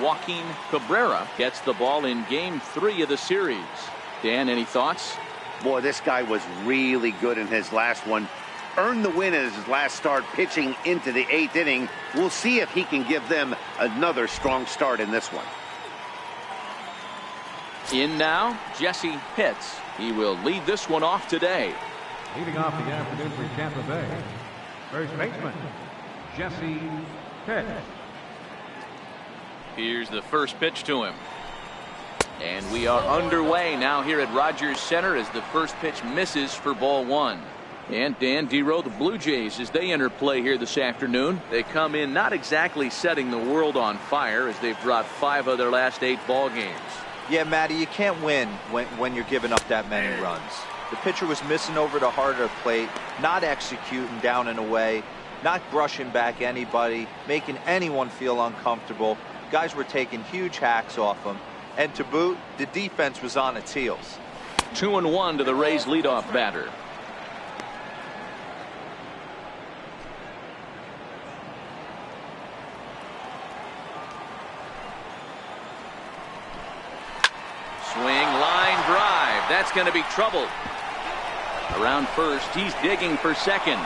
Joaquin Cabrera gets the ball in Game 3 of the series. Dan, any thoughts? Boy, this guy was really good in his last one. Earned the win as his last start pitching into the 8th inning. We'll see if he can give them another strong start in this one. In now, Jesse Pitts. He will lead this one off today. Leading off the afternoon for Tampa Bay, first baseman, Jesse Pitts. Here's the first pitch to him. And we are underway now here at Rogers Center as the first pitch misses for ball 1. And Dan Dero, the Blue Jays, as they enter play here this afternoon, they come in not exactly setting the world on fire as they've dropped 5 of their last 8 ball games. Yeah, Matty, you can't win when you're giving up that many runs. The pitcher was missing over the heart of the plate, not executing down and away, not brushing back anybody, making anyone feel uncomfortable. Guys were taking huge hacks off him. And to boot, the defense was on its heels. 2-1 to the Rays leadoff batter. Swing, line drive. That's going to be trouble. Around first, he's digging for second.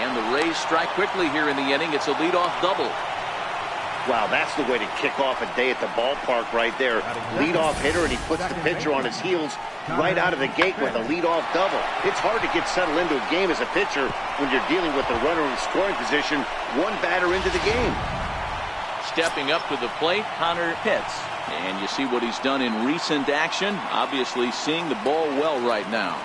And the Rays strike quickly here in the inning. It's a leadoff double. Wow, that's the way to kick off a day at the ballpark right there. Leadoff hitter, and he puts the pitcher on his heels right out of the gate with a leadoff double. It's hard to get settled into a game as a pitcher when you're dealing with the runner in scoring position, one batter into the game. Stepping up to the plate, Connor Pitts. And you see what he's done in recent action. Obviously seeing the ball well right now.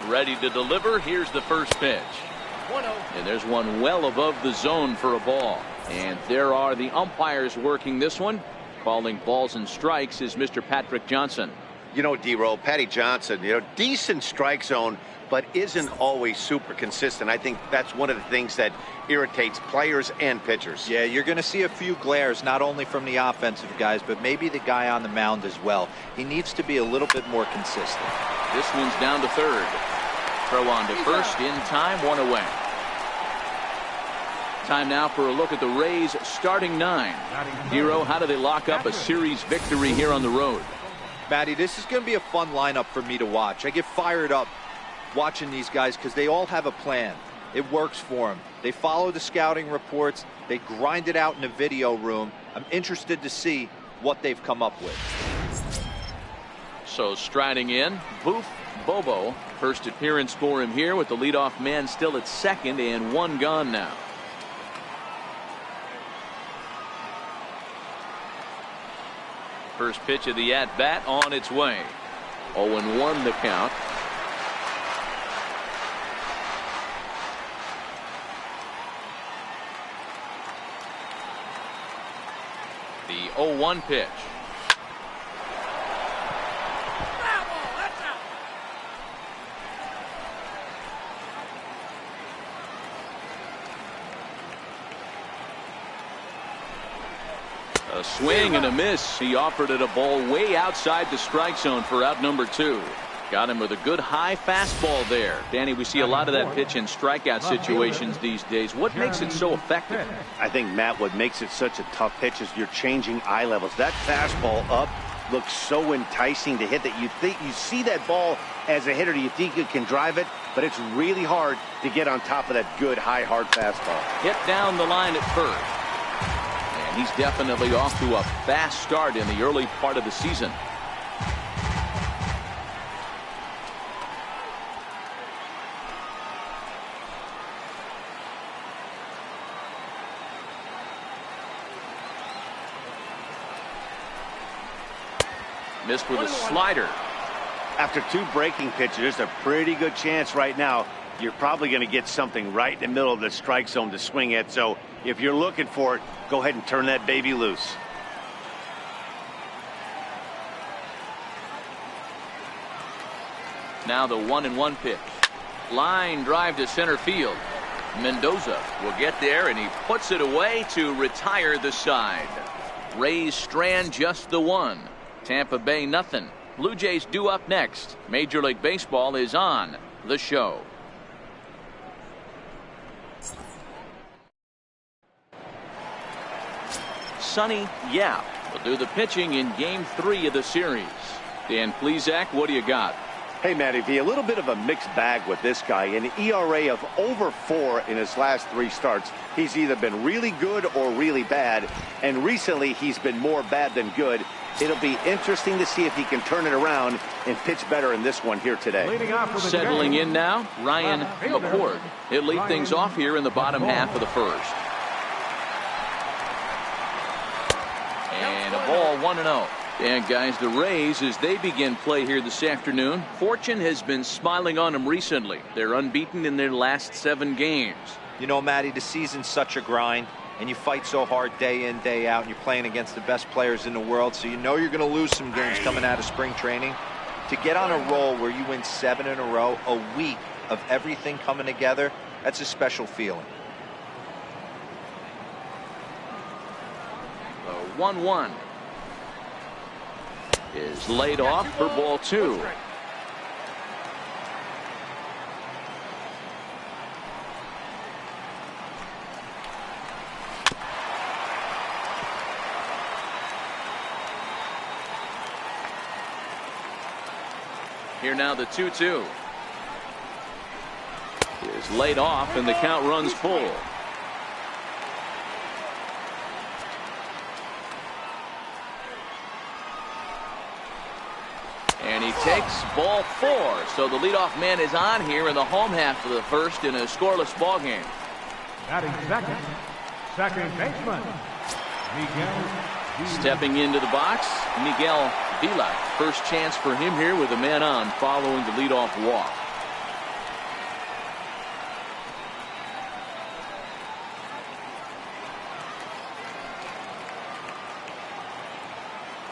Ready to deliver. Here's the first pitch. 1-0. And there's one well above the zone for a ball. And there are the umpires working this one. Calling balls and strikes is Mr. Patrick Johnson. You know, D-Roll, Patty Johnson, decent strike zone, but isn't always super consistent. I think that's one of the things that irritates players and pitchers. Yeah, you're going to see a few glares, not only from the offensive guys, but maybe the guy on the mound as well. He needs to be a little bit more consistent. This one's down to third. Throw on to first in time, 1 away. Time now for a look at the Rays starting 9. Dero, how do they lock up a series victory here on the road? Matty, this is going to be a fun lineup for me to watch. I get fired up watching these guys because they all have a plan. It works for them. They follow the scouting reports. They grind it out in the video room. I'm interested to see what they've come up with. So striding in, Boof Bobo. First appearance for him here with the leadoff man still at second and 1 gone now. First pitch of the at-bat on its way. 0-1 the count. The 0-1 pitch. A swing and a miss. He offered it a ball way outside the strike zone for out number 2. Got him with a good high fastball there. Danny, we see a lot of that pitch in strikeout situations these days. What makes it so effective? I think, Matt, what makes it such a tough pitch is you're changing eye levels. That fastball up looks so enticing to hit that you think you see that ball as a hitter. You think you can drive it, but it's really hard to get on top of that good high hard fastball. Hit down the line at first. And he's definitely off to a fast start in the early part of the season. Missed with a slider. After 2 breaking pitches, there's a pretty good chance right now you're probably going to get something right in the middle of the strike zone to swing at. So if you're looking for it, go ahead and turn that baby loose. Now the 1-1 pitch. Line drive to center field. Mendoza will get there, and he puts it away to retire the side. Rays strand just the one. Tampa Bay nothing. Blue Jays due up next. Major League Baseball is on the show. Sonny Yap will do the pitching in Game 3 of the series. Dan Plesac, what do you got? Hey, Matty V, a little bit of a mixed bag with this guy. An ERA of over 4 in his last 3 starts. He's either been really good or really bad, and recently he's been more bad than good. It'll be interesting to see if he can turn it around and pitch better in this one here today. Settling in now, Ryan McCord. He'll lead things off here in the bottom half of the first. And a ball, 1-0. And guys, the Rays, as they begin play here this afternoon, fortune has been smiling on them recently. They're unbeaten in their last 7 games. You know, Matty, the season's such a grind, and you fight so hard day in, day out, and you're playing against the best players in the world, so you know you're going to lose some games coming out of spring training. To get on a roll where you win 7 in a row, a week of everything coming together, that's a special feeling. 1-1 is laid off for ball 2. Here now the 2-2 is laid off, and the count runs full. And he takes ball 4. So the leadoff man is on here in the home half of the first in a scoreless ball game. Batting second baseman, Miguel. Stepping into the box, Miguel Vila. First chance for him here with a man on following the leadoff walk.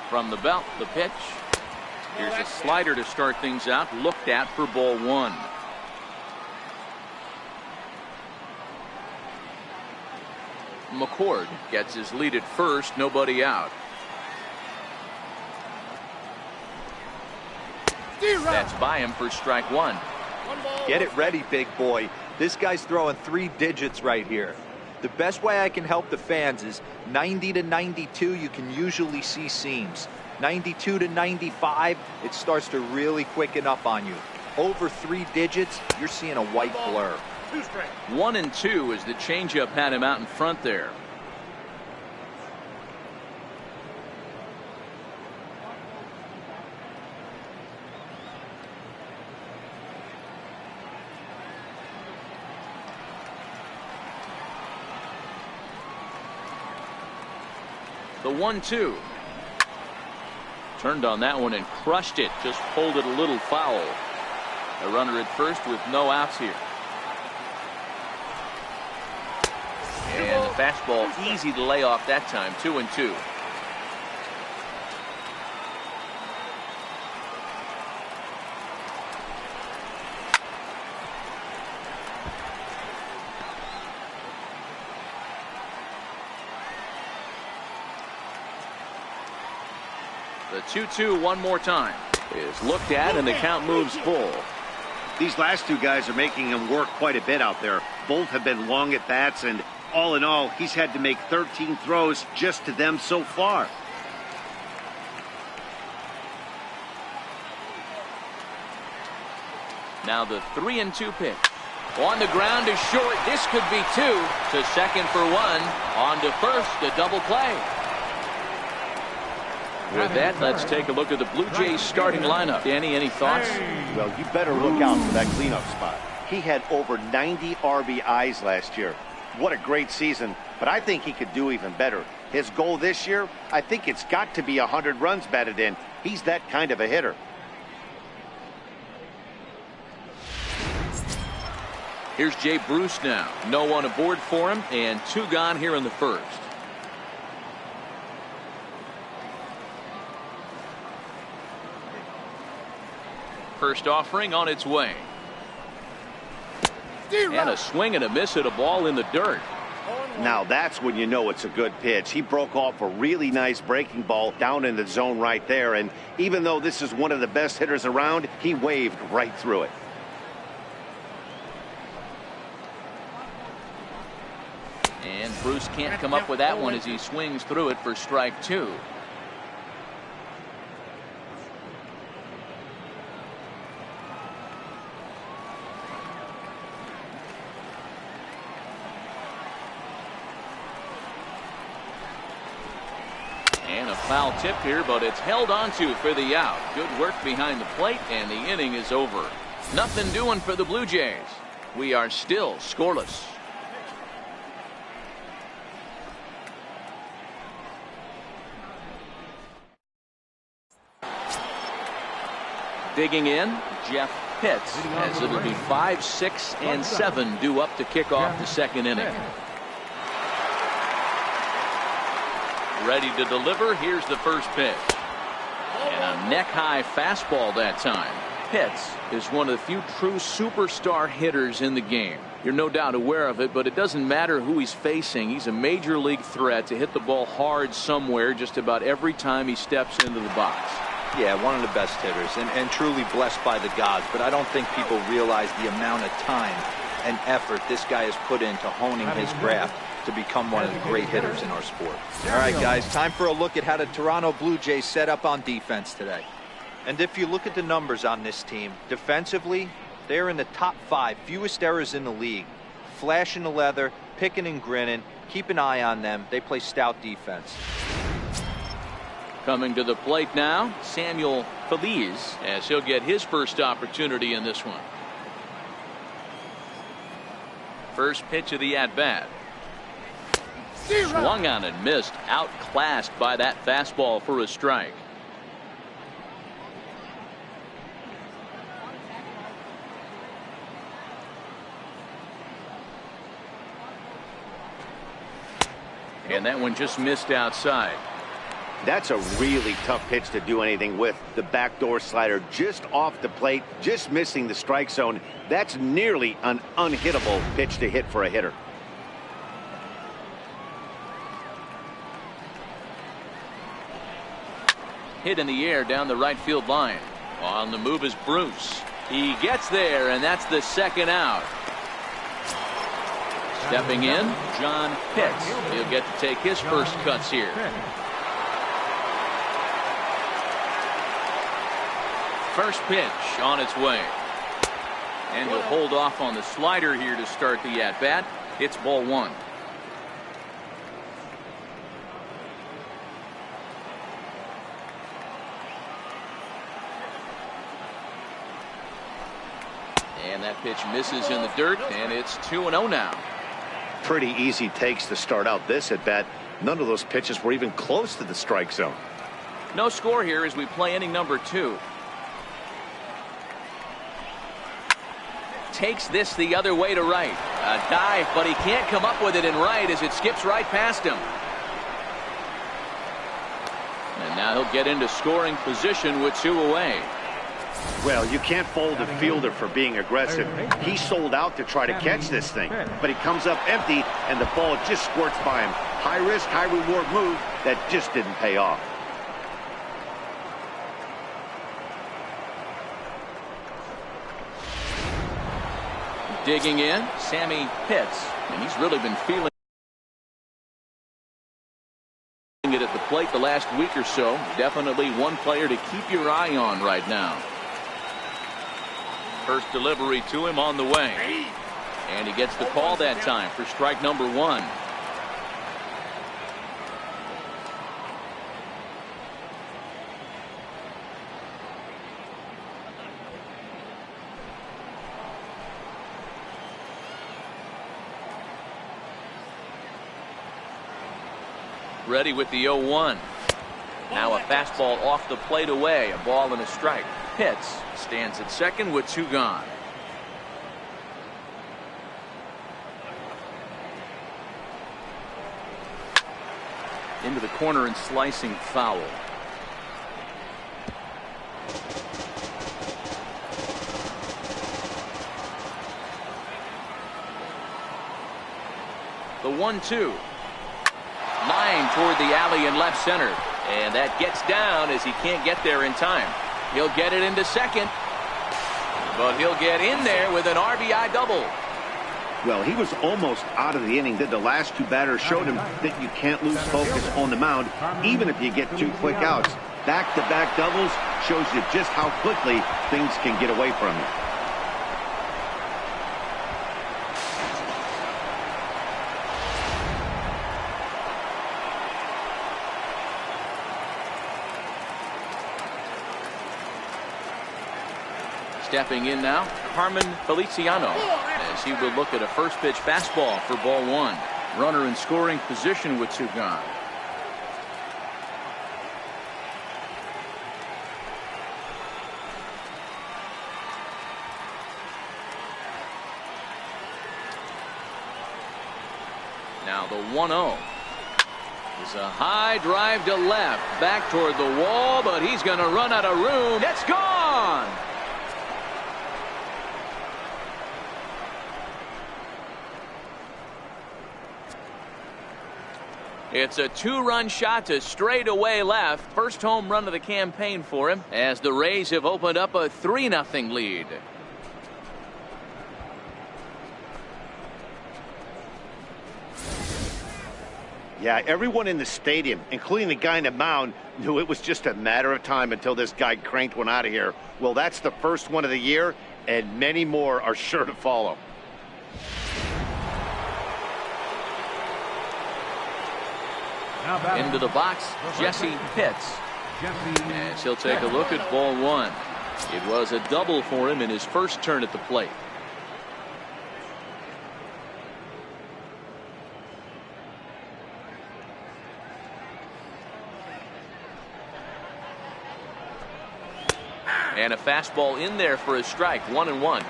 From the belt, the pitch. Here's a slider to start things out, looked at for ball 1. McCord gets his lead at first, nobody out. That's by him for strike 1. Get it ready, big boy. This guy's throwing 3 digits right here. The best way I can help the fans is 90 to 92, you can usually see seams. 92 to 95, it starts to really quicken up on you. Over 3 digits, you're seeing a white blur. 1 and 2 as the changeup had him out in front there. The 1-2. Turned on that one and crushed it. Just pulled it a little foul. A runner at first with no outs here. And the fastball easy to lay off that time. 2-2. The 2-2 one more time is looked at, and the count moves full. These last 2 guys are making him work quite a bit out there. Both have been long at bats, and all in all, he's had to make 13 throws just to them so far. Now the 3-2 pitch. On the ground to short. This could be 2. To second for 1. On to first. A double play. With that, let's take a look at the Blue Jays starting lineup. Danny, any thoughts? Well, you better look out for that cleanup spot. He had over 90 RBIs last year. What a great season, but I think he could do even better. His goal this year, I think it's got to be 100 runs batted in. He's that kind of a hitter. Here's Jay Bruce now. No one aboard for him, and 2 gone here in the first. First offering on its way. And a swing and a miss at a ball in the dirt. Now that's when you know it's a good pitch. He broke off a really nice breaking ball down in the zone right there. And even though this is one of the best hitters around, he waved right through it. And Bruce can't come up with that one as he swings through it for strike two. And a foul tip here, but it's held onto for the out. Good work behind the plate, and the inning is over. Nothing doing for the Blue Jays. We are still scoreless. Digging in, Jeff Pitts, as it'll be 5, 6, and 7 due up to kick off the second inning. Ready to deliver. Here's the first pitch. And a neck-high fastball that time. Pitts is one of the few true superstar hitters in the game. You're no doubt aware of it, but it doesn't matter who he's facing. He's a major league threat to hit the ball hard somewhere just about every time he steps into the box. Yeah, one of the best hitters and truly blessed by the gods, but I don't think people realize the amount of time and effort this guy has put into honing his craft to become one of the great hitters in our sport. All right, guys, time for a look at how the Toronto Blue Jays set up on defense today. And if you look at the numbers on this team, defensively, they're in the top 5, fewest errors in the league. Flashing the leather, picking and grinning, keep an eye on them. They play stout defense. Coming to the plate now, Samuel Feliz, as he'll get his first opportunity in this one. First pitch of the at-bat. Swung on and missed, outclassed by that fastball for a strike. And that one just missed outside. That's a really tough pitch to do anything with. The backdoor slider just off the plate, just missing the strike zone. That's nearly an unhittable pitch to hit for a hitter. Hit in the air down the right field line. On the move is Bruce. He gets there, and that's the second out. Stepping in, John Pitts. He'll get to take his first cuts here. First pitch on its way. And he'll hold off on the slider here to start the at-bat. It's ball one. And that pitch misses in the dirt, and it's 2-0 now. Pretty easy takes to start out this at-bat. None of those pitches were even close to the strike zone. No score here as we play inning number 2. Takes this the other way to right. A dive, but he can't come up with it in right as it skips right past him. And now he'll get into scoring position with 2 away. Well, you can't fault a fielder for being aggressive. He sold out to try to catch this thing, but he comes up empty, and the ball just squirts by him. High risk, high reward move that just didn't pay off. Digging in, Sammy Pitts, and he's really been feeling it at the plate the last week or so. Definitely one player to keep your eye on right now. First delivery to him on the way. And he gets the call that time for strike number 1. Ready with the 0-1. Now a fastball off the plate away. A ball and a strike. Pitts stands at second with 2 gone. Into the corner and slicing foul. The 1-2. Line toward the alley in left center. And that gets down as he can't get there in time. He'll get it into second. But he'll get in there with an RBI double. Well, he was almost out of the inning. The last two batters showed him that you can't lose focus on the mound, even if you get 2 quick outs. Back-to-back doubles shows you just how quickly things can get away from you. Stepping in now, Carmen Feliciano, as he will look at a first pitch fastball for ball 1. Runner in scoring position with 2 gone. Now the 1-0 is a high drive to left, back toward the wall, but he's going to run out of room. It's gone. It's a 2-run shot to straightaway left. First home run of the campaign for him, as the Rays have opened up a 3-0 lead. Yeah, everyone in the stadium, including the guy in the mound, knew it was just a matter of time until this guy cranked one out of here. Well, that's the first one of the year, and many more are sure to follow. Into the box, Jesse Pitts. As he'll take a look at ball 1. It was a double for him in his first turn at the plate. And a fastball in there for a strike, 1-1.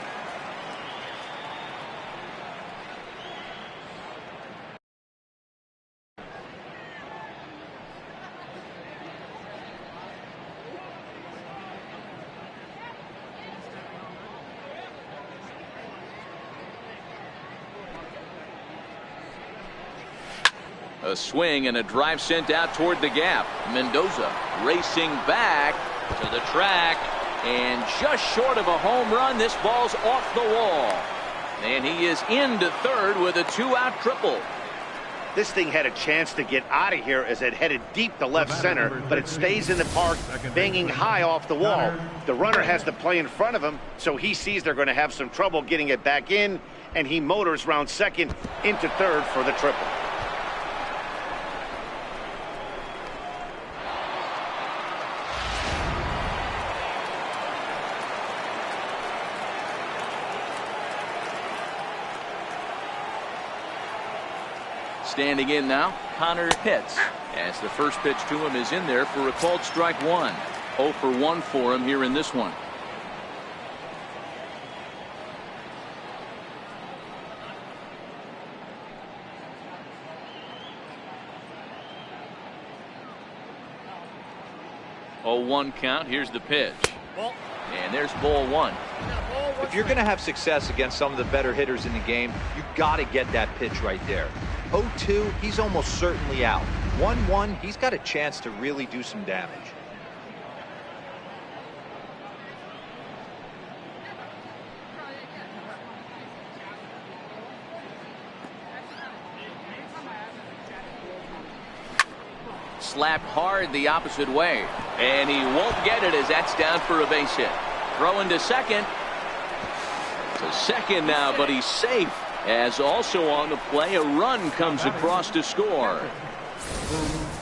A swing and a drive sent out toward the gap. Mendoza racing back to the track, and just short of a home run. This ball's off the wall, and he is into third with a 2-out triple. This thing had a chance to get out of here as it headed deep to left center, but it stays in the park, banging high off the wall. The runner has the play in front of him, so he sees they're going to have some trouble getting it back in, and he motors round second into third for the triple. Standing in now, Connor Pitts, as the first pitch to him is in there for a called strike 1. 0 for 1 for him here in this one. Oh, 1 count. Here's the pitch. And there's ball 1. If you're going to have success against some of the better hitters in the game, you got to get that pitch right there. 0-2, he's almost certainly out. 1-1, he's got a chance to really do some damage. Slapped hard the opposite way, and he won't get it as that's down for a base hit. Throwing to second. To second now, but he's safe, as also on the play a run comes across to score.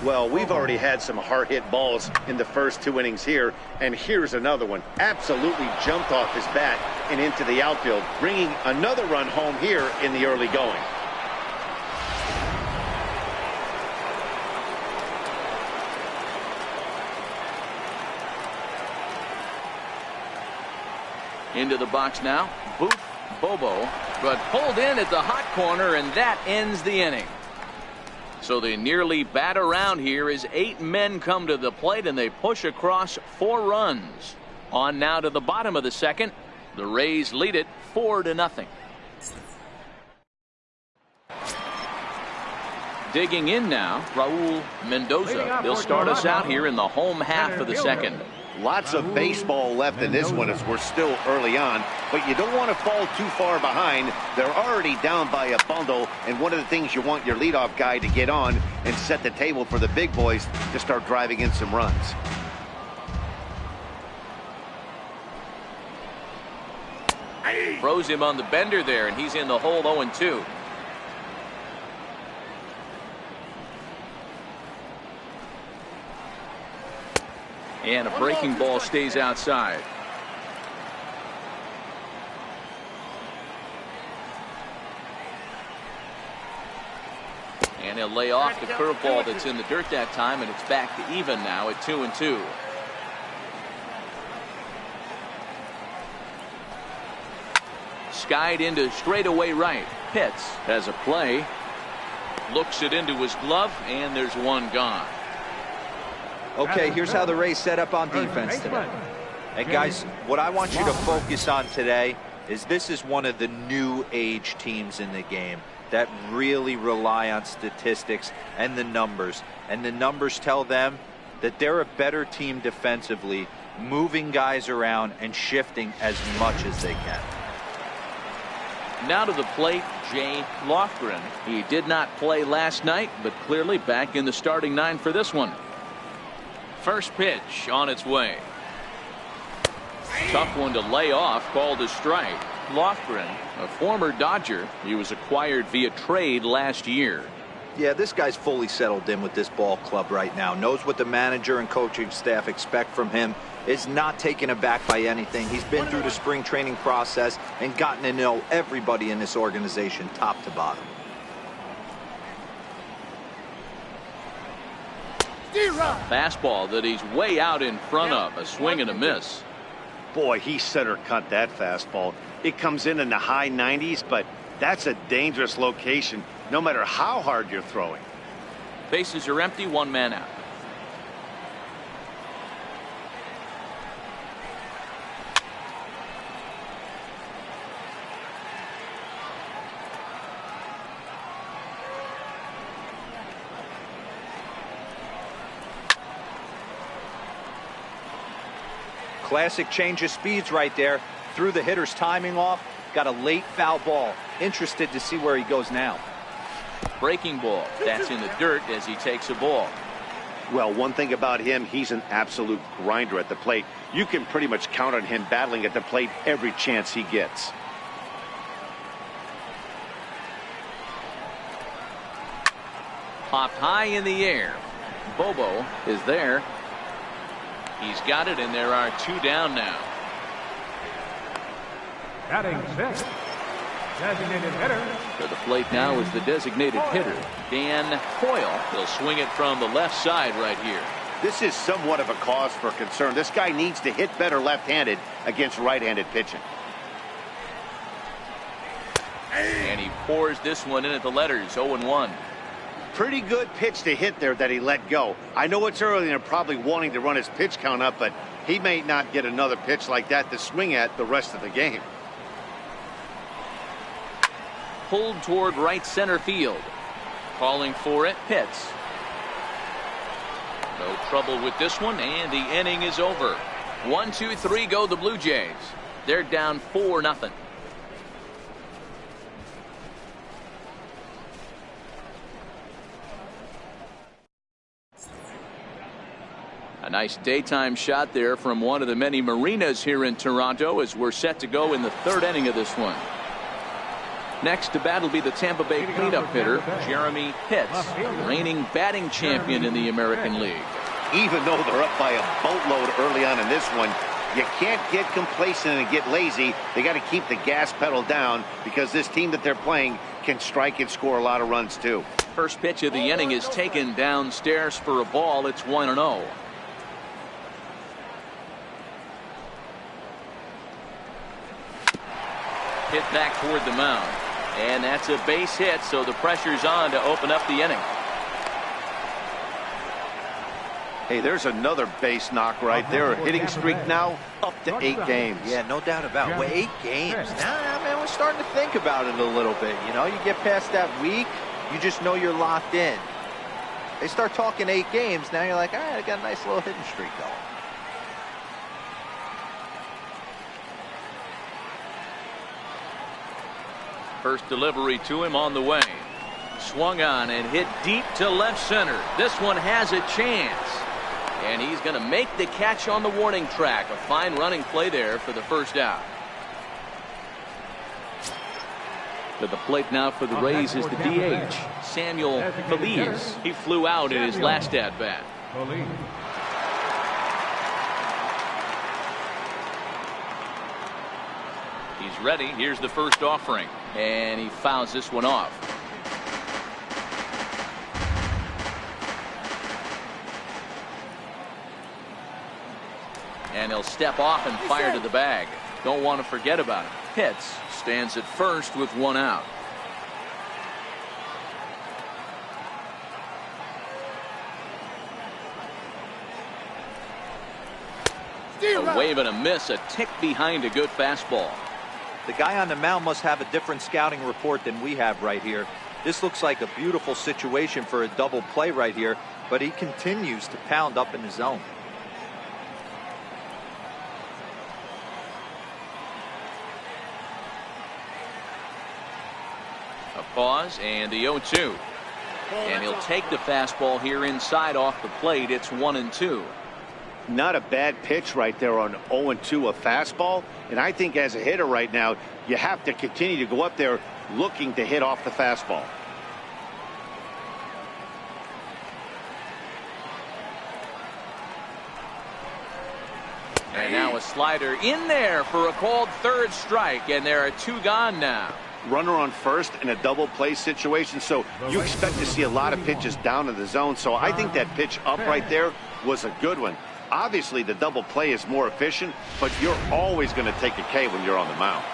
Well, we've already had some hard hit balls in the first 2 innings here, and here's another one. Absolutely jumped off his bat and into the outfield, bringing another run home here in the early going. Into the box now, Booth Bobo, but pulled in at the hot corner, and that ends the inning. So they nearly bat around here as 8 men come to the plate, and they push across 4 runs. On now to the bottom of the second. The Rays lead it 4-0. Digging in now, Raul Mendoza. He'll start us out here in the home half of the second. Lots of baseball left in this one as we're still early on, but you don't want to fall too far behind. They're already down by a bundle, and one of the things you want your leadoff guy to get on and set the table for the big boys to start driving in some runs. Throws him on the bender there, and he's in the hole 0-2. And a breaking ball stays outside. And he'll lay off the curveball that's in the dirt that time, and it's back to even now at 2-2. Skied into straightaway right. Pitts has a play. Looks it into his glove, and there's one gone. Okay, here's how the Rays set up on defense today. And guys, what I want you to focus on today is this is one of the new age teams in the game that really rely on statistics and the numbers. And the numbers tell them that they're a better team defensively, moving guys around and shifting as much as they can. Now to the plate, Jay Lofgren. He did not play last night, but clearly back in the starting 9 for this one. First pitch on its way. Tough one to lay off, called a strike. Lofgren, a former Dodger. He was acquired via trade last year. Yeah, this guy's fully settled in with this ball club right now. Knows what the manager and coaching staff expect from him. Is not taken aback by anything. He's been through the spring training process and gotten to know everybody in this organization top to bottom. Fastball that he's way out in front of. A swing and a miss. Boy, he center cut that fastball. It comes in the high 90s, but that's a dangerous location no matter how hard you're throwing. Bases are empty, one man out. Classic change of speeds right there. Threw the hitter's timing off. Got a late foul ball. Interested to see where he goes now. Breaking ball. That's in the dirt as he takes a ball. Well, one thing about him, he's an absolute grinder at the plate. You can pretty much count on him battling at the plate every chance he gets. Popped high in the air. Bobo is there. He's got it, and there are 2 down now. Batting 6. Designated hitter. To the plate now is the designated hitter, Dan Coyle. He'll swing it from the left side right here. This is somewhat of a cause for concern. This guy needs to hit better left-handed against right-handed pitching. And he pours this one in at the letters, 0-1. Pretty good pitch to hit there that he let go. I know it's early and they're probably wanting to run his pitch count up, but he may not get another pitch like that to swing at the rest of the game. Pulled toward right center field. Calling for it, Pitts. No trouble with this one, and the inning is over. 1, 2, 3 go the Blue Jays. They're down 4-0. A nice daytime shot there from one of the many marinas here in Toronto as we're set to go in the 3rd inning of this one. Next to bat will be the Tampa Bay cleanup hitter, Jeremy Pitts, reigning batting champion in the American League. Even though they're up by a boatload early on in this one, you can't get complacent and get lazy. They got to keep the gas pedal down because this team that they're playing can strike and score a lot of runs too. First pitch of the inning is taken downstairs for a ball. It's 1-0. Hit back toward the mound. And that's a base hit, so the pressure's on to open up the inning. Hey, there's another base knock right there. A hitting streak now up to 8 games. Yeah, no doubt about it. 8 games. Now, man, we're starting to think about it a little bit. You know, you get past that week, You just know you're locked in. They start talking 8 games, now you're like, all right, I got a nice little hitting streak going. First delivery to him on the way. Swung on and hit deep to left center. This one has a chance. And he's going to make the catch on the warning track. A fine running play there for the first out. To the plate now for the Rays is the DH, Samuel Feliz. He flew out in his last at-bat. He's ready. Here's the first offering. And he fouls this one off. And he'll step off and fire to the bag. Don't want to forget about it. Pitts stands at first with 1 out. A wave and a miss, a tick behind a good fastball. The guy on the mound must have a different scouting report than we have right here. This looks like a beautiful situation for a double play right here, but he continues to pound up in the zone. A pause and the 0-2. And he'll take the fastball here inside off the plate. It's 1-2. Not a bad pitch right there on 0-2, a fastball. And I think as a hitter right now, you have to continue to go up there looking to hit off the fastball. And now a slider in there for a called third strike. And there are 2 gone now. Runner on first in a double play situation, so you expect to see a lot of pitches down in the zone. So I think that pitch up right there was a good one. Obviously the double play is more efficient, but you're always going to take a K when you're on the mound.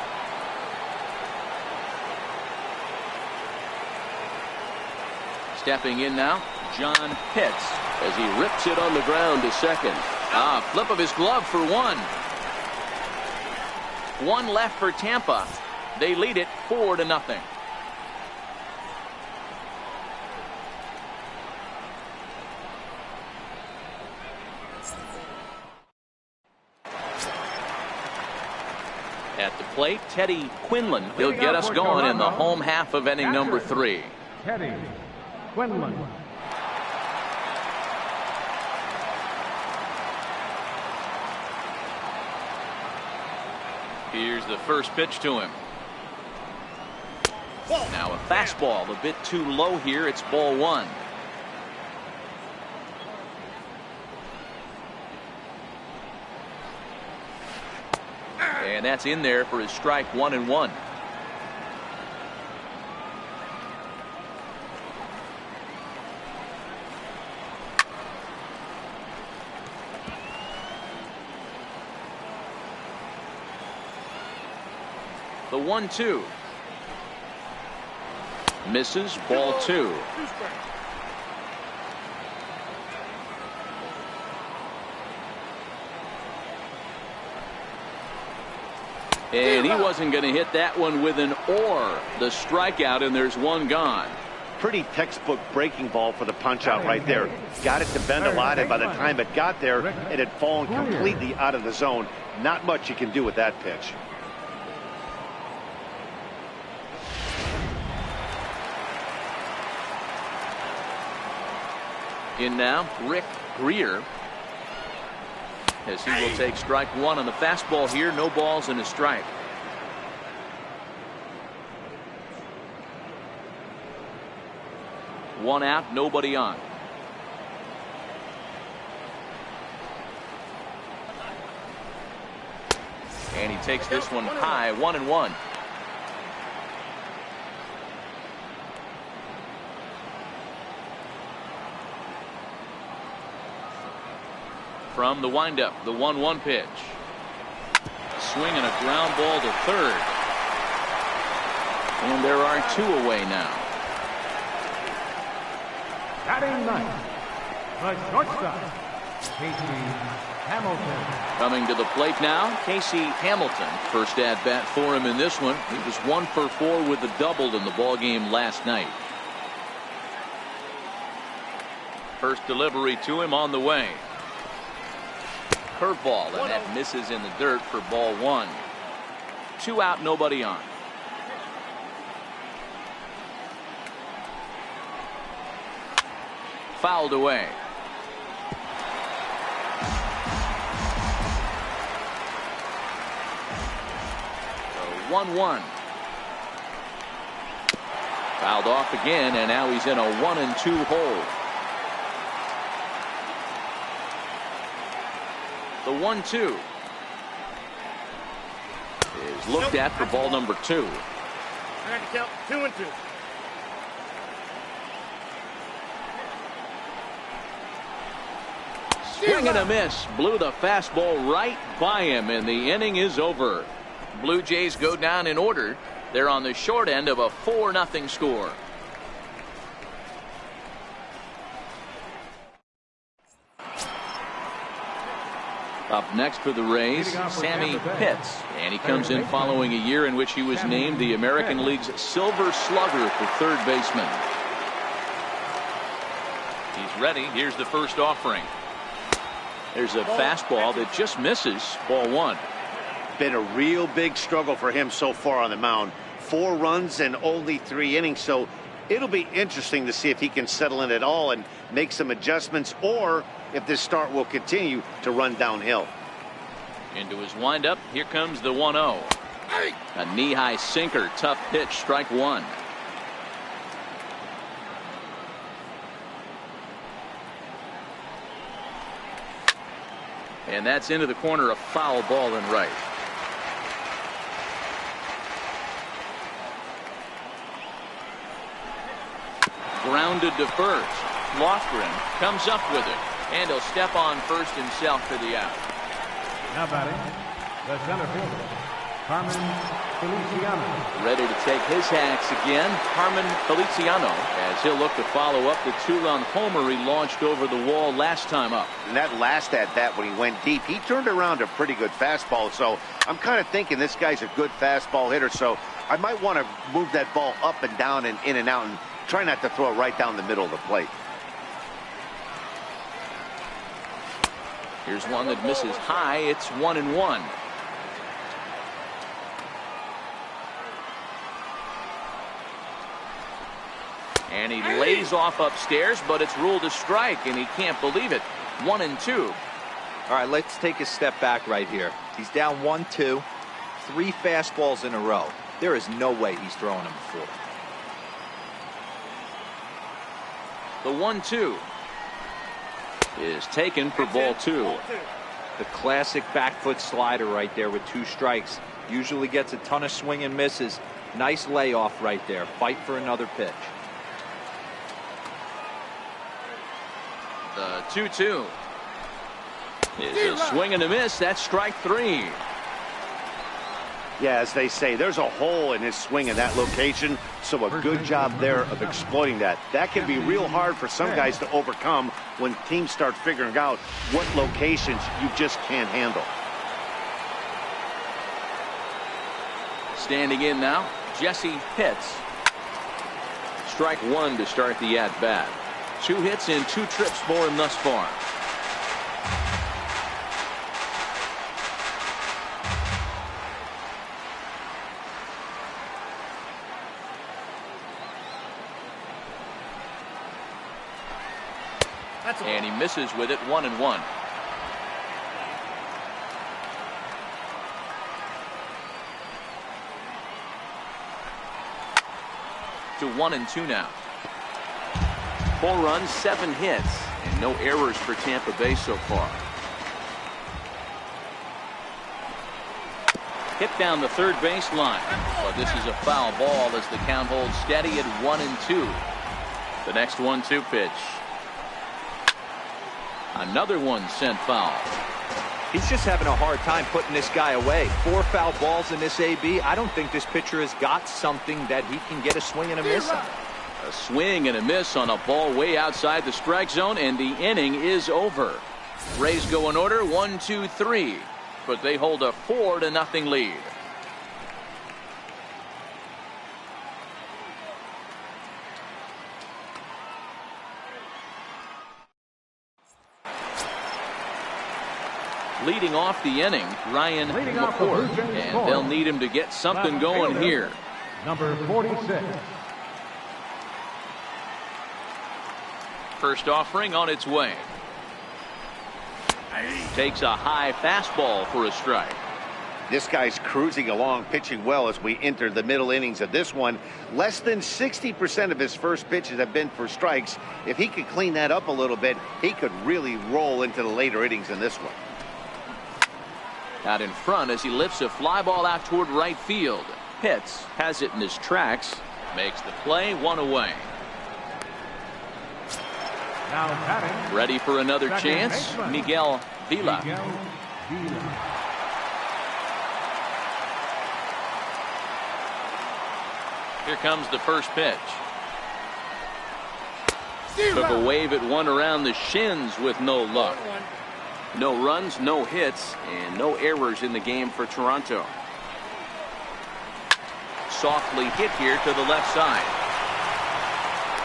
Stepping in now, John Pitts, as he rips it on the ground to second. Flip of his glove for 1. 1 left for Tampa. They lead it 4-0. At the plate, Teddy Quinlan. He'll get us going in the home half of inning number 3. Teddy Quinlan. Here's the first pitch to him. Now a fastball a bit too low here. It's ball 1. And that's in there for his strike 1-1. The 1-2. Misses, ball 2. And he wasn't going to hit that one with an or. The strikeout, and there's 1 gone. Pretty textbook breaking ball for the punch out right there. Got it to bend a lot, and by the time it got there, it had fallen completely out of the zone. Not much you can do with that pitch. In now, Rick Greer, as he will take strike 1 on the fastball here. No balls and a strike. One out, nobody on. And he takes this one high, 1-1. From the windup, the 1-1 pitch. Swinging a ground ball to third. And there are 2 away now. Batting ninth, the shortstop, Casey Hamilton. Coming to the plate now, Casey Hamilton. First at bat for him in this one. He was 1 for 4 with the double in the ball game last night. First delivery to him on the way. Curveball, and that misses in the dirt for ball one. 2 out, nobody on. Fouled away. So 1-1. Fouled off again, and now he's in a 1-2 hole. The 1-2 is looked at for ball number 2. I got to count 2-2. Swing and a miss. Blew the fastball right by him, and the inning is over. Blue Jays go down in order. They're on the short end of a 4-0 score. Up next for the Rays, Sammy Pitts, and he comes in following a year in which he was named the American League's Silver Slugger for third baseman. He's ready. Here's the first offering. There's a fastball that just misses. Ball one. Been a real big struggle for him so far on the mound. 4 runs and only 3 innings, so it'll be interesting to see if he can settle in at all and make some adjustments, or if this start will continue to run downhill. Into his windup, here comes the 1-0. A knee-high sinker, tough pitch, strike one. And that's into the corner, a foul ball in right. Grounded to first. Lofgren comes up with it, and he'll step on first himself for the out. Now batting, the center fielder, Carmen Feliciano. Ready to take his hacks again, Carmen Feliciano, as he'll look to follow up the 2-run homer he launched over the wall last time up. And that last at bat when he went deep, he turned around a pretty good fastball, so I'm kind of thinking this guy's a good fastball hitter, so I might want to move that ball up and down and in and out and try not to throw it right down the middle of the plate. Here's one that misses high. It's 1-1. And he lays off upstairs, but it's ruled a strike, and he can't believe it. 1-2. All right, let's take a step back right here. He's down 1-2, 3 fastballs in a row. There is no way he's throwing them before. The 1-2 is taken for ball 2. The classic back foot slider right there with 2 strikes. Usually gets a ton of swing and misses. Nice layoff right there. Fight for another pitch. The 2-2 is a swing and a miss. That's strike 3. Yeah, as they say, there's a hole in his swing in that location, so a good job there of exploiting that. That can be real hard for some guys to overcome when teams start figuring out what locations you just can't handle. Standing in now, Jesse Pitts. Strike 1 to start the at-bat. 2 hits and 2 trips for him thus far. And he misses with it. 1-1. To 1-2 now. 4 runs, 7 hits, and no errors for Tampa Bay so far. Hit down the third base line, but this is a foul ball as the count holds steady at 1-2. The next 1-2 pitch. Another one sent foul. He's just having a hard time putting this guy away. 4 foul balls in this AB. I don't think this pitcher has got something that he can get a swing and a miss on. A swing and a miss on a ball way outside the strike zone, and the inning is over. Rays go in order 1-2-3, but they hold a 4-0 lead. Leading off the inning, Ryan Leading off the McCord. Blue Jays And score. they'll need him to get something going here. Number 46. First offering on its way. Takes a high fastball for a strike. This guy's cruising along, pitching well as we enter the middle innings of this one. Less than 60% of his first pitches have been for strikes. If he could clean that up a little bit, he could really roll into the later innings in this one. Out in front as he lifts a fly ball out toward right field. Pitts has it in his tracks. Makes the play, one away. Now batting. Ready for another Second chance, baseman. Miguel Vila. Miguel Vila. Here comes the first pitch. Took a wave at one around the shins with no luck. No runs, no hits, and no errors in the game for Toronto. Softly hit here to the left side.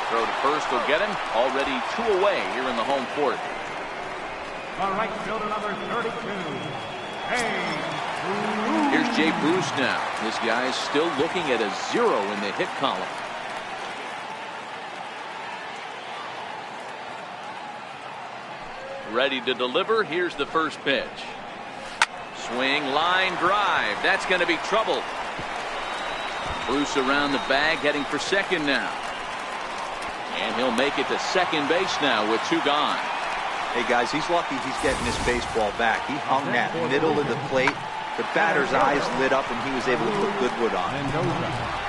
Throw to first will get him. Already 2 away here in the home fourth. The right fielder, number 32. Hey. Here's Jay Bruce now. This guy's still looking at a 0 in the hit column. Ready to deliver. Here's the first pitch. Swing, line, drive. That's going to be trouble. Bruce around the bag, heading for second now. And he'll make it to second base now with 2 gone. Hey guys, he's lucky he's getting this baseball back. He hung that middle of the plate. The batter's eyes lit up and he was able to put Goodwood on. Mendoza.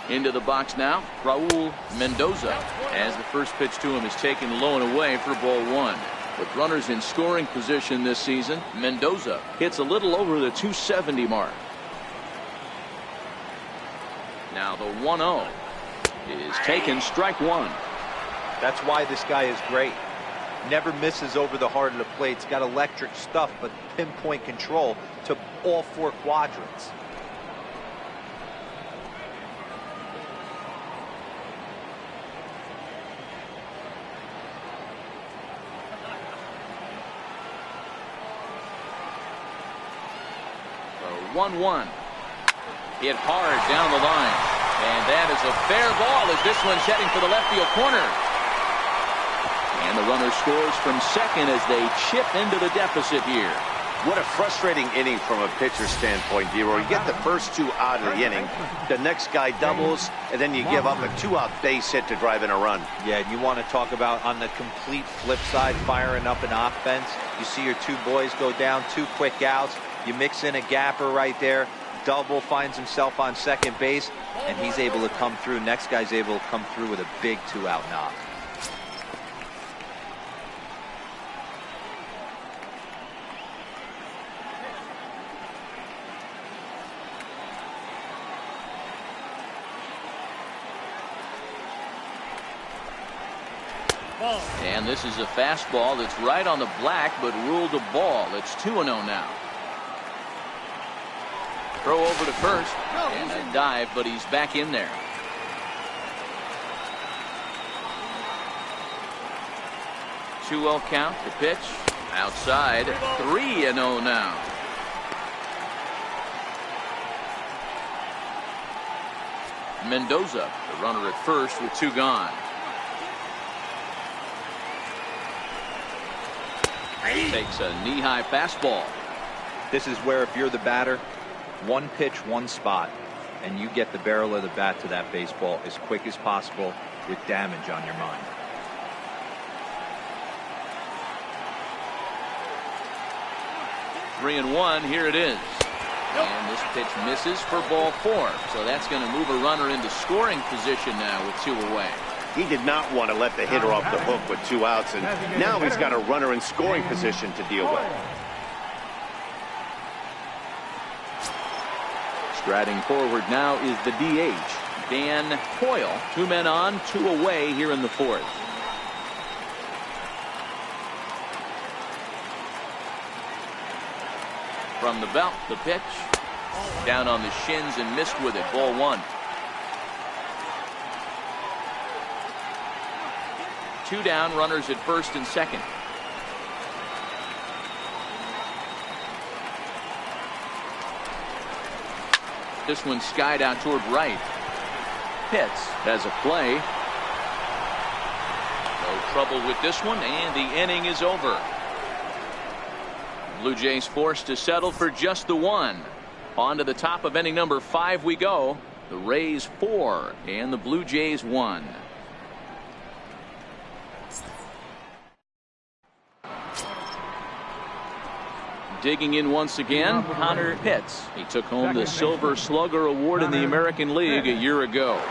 Into the box now, Raul Mendoza, as the first pitch to him is taken low and away for ball 1. With runners in scoring position this season, Mendoza hits a little over the 270 mark. Now the 1-0 is taken, strike 1. That's why this guy is great. Never misses over the heart of the plate. He's got electric stuff, but pinpoint control to all 4 quadrants. The 1-1. Hit hard down the line. And that is a fair ball as this one's heading for the left field corner. And the runner scores from second as they chip into the deficit here. What a frustrating inning from a pitcher standpoint, D-Roy. You get the first 2 out of the inning. The next guy doubles, and then you give up a 2-out base hit to drive in a run. Yeah, you want to talk about on the complete flip side, firing up an offense. You see your 2 boys go down, 2 quick outs. You mix in a gapper right there. Double finds himself on second base, and he's able to come through. Next guy's able to come through with a big 2-out knock. And this is a fastball that's right on the black, but ruled a ball. It's 2-0 now. Throw over to first, and a dive, but he's back in there. Two-0 count, the pitch, outside, 3-0 now. Mendoza, the runner at first with 2 gone. Takes a knee-high fastball. This is where if you're the batter, 1 pitch, 1 spot, and you get the barrel of the bat to that baseball as quick as possible with damage on your mind. Three and 1, here it is. And this pitch misses for ball 4. So that's going to move a runner into scoring position now with 2 away. He did not want to let the hitter off the hook with 2 outs, and now he's got a runner in scoring position to deal with. Striding forward now is the DH, Dan Coyle. 2 men on, 2 away here in the 4th. From the belt, the pitch. Down on the shins and missed with it. Ball 1. 2 down, runners at first and second. This one skied out toward right. Pitts has a play. No trouble with this one, and the inning is over. Blue Jays forced to settle for just the 1. On to the top of inning number 5 we go. The Rays 4 and the Blue Jays 1. Digging in once again, Connor Pitts. He took home the Silver Slugger Award in the American League a year ago.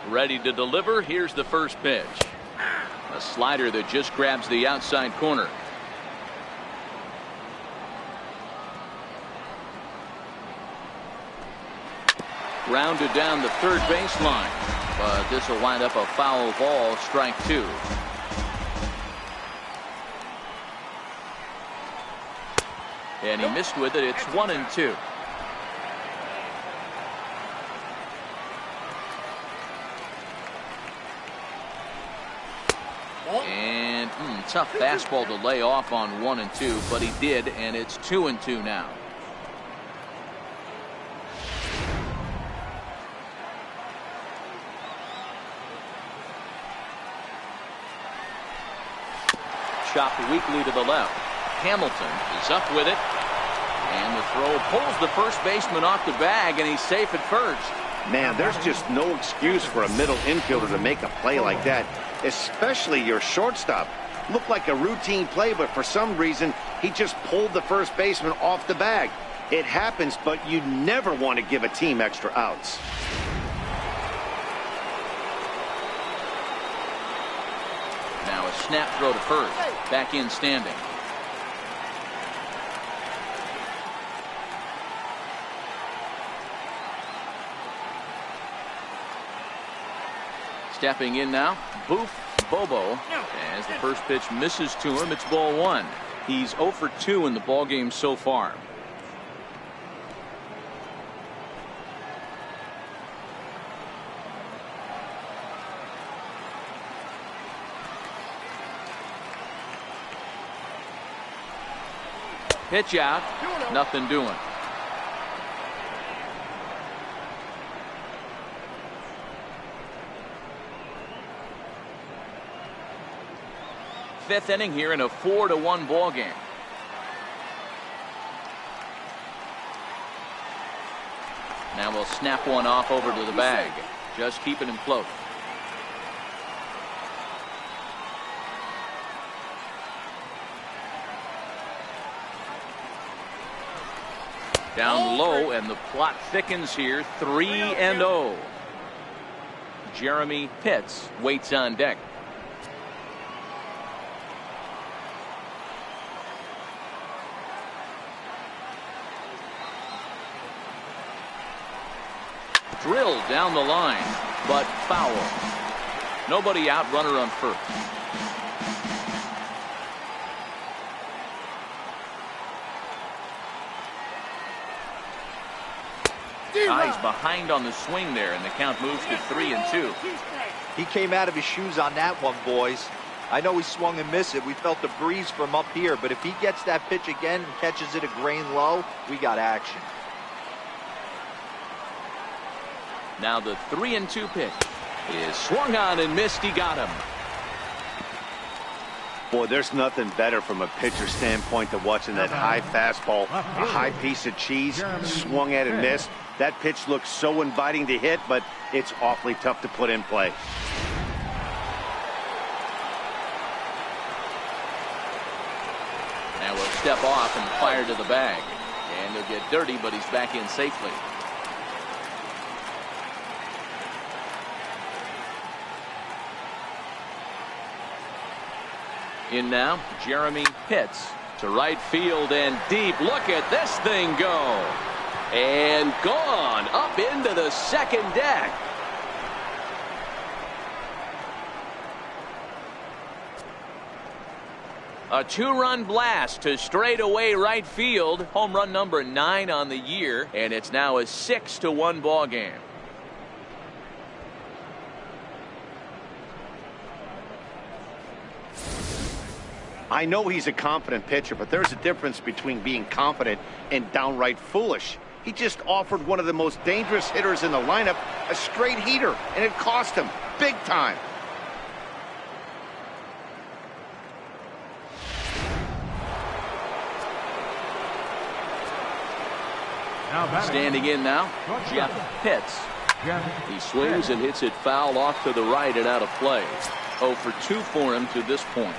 Ready to deliver. Here's the first pitch. A slider that just grabs the outside corner. Rounded down the third baseline, but this will wind up a foul ball, strike 2. And he missed with it. It's 1-2. And tough fastball to lay off on 1-2, but he did, and it's 2-2 now. Chopped weakly to the left. Hamilton is up with it, and the throw pulls the first baseman off the bag, and he's safe at first. Man, there's just no excuse for a middle infielder to make a play like that, especially your shortstop. Looked like a routine play, but for some reason he just pulled the first baseman off the bag. It happens, but you never want to give a team extra outs. Now a snap throw to first. Back in standing. Stepping in now, Boof Bobo, as the first pitch misses to him. It's ball 1. He's 0 for 2 in the ball game so far. Pitch out, nothing doing. Fifth inning here in a 4-1 ball game. Now we'll snap one off over to the bag. Just keeping him close. Down low, and the plot thickens here. 3-0. Jeremy Pitts waits on deck. Drilled down the line, but foul. Nobody out, runner on first. He's behind on the swing there, and the count moves to 3-2. He came out of his shoes on that one, boys. I know he swung and missed it. We felt the breeze from up here, but if he gets that pitch again and catches it a grain low, we got action. Now the 3-2 pitch is swung on and missed. He got him. Boy, there's nothing better from a pitcher standpoint than watching that high fastball, a high piece of cheese, swung at and missed. That pitch looks so inviting to hit, but it's awfully tough to put in play. Now we'll step off and fire to the bag. And he'll get dirty, but he's back in safely. In now, Jeremy Pitts to right field and deep. Look at this thing go. And gone up into the second deck. A 2-run blast to straightaway right field. Home run number 9 on the year, and it's now a 6-1 ball game. I know he's a confident pitcher, but there's a difference between being confident and downright foolish. He just offered one of the most dangerous hitters in the lineup a straight heater, and it cost him big time. Standing in now, Jeff Pitts. He swings and hits it foul off to the right and out of play. 0 for 2 for him to this point.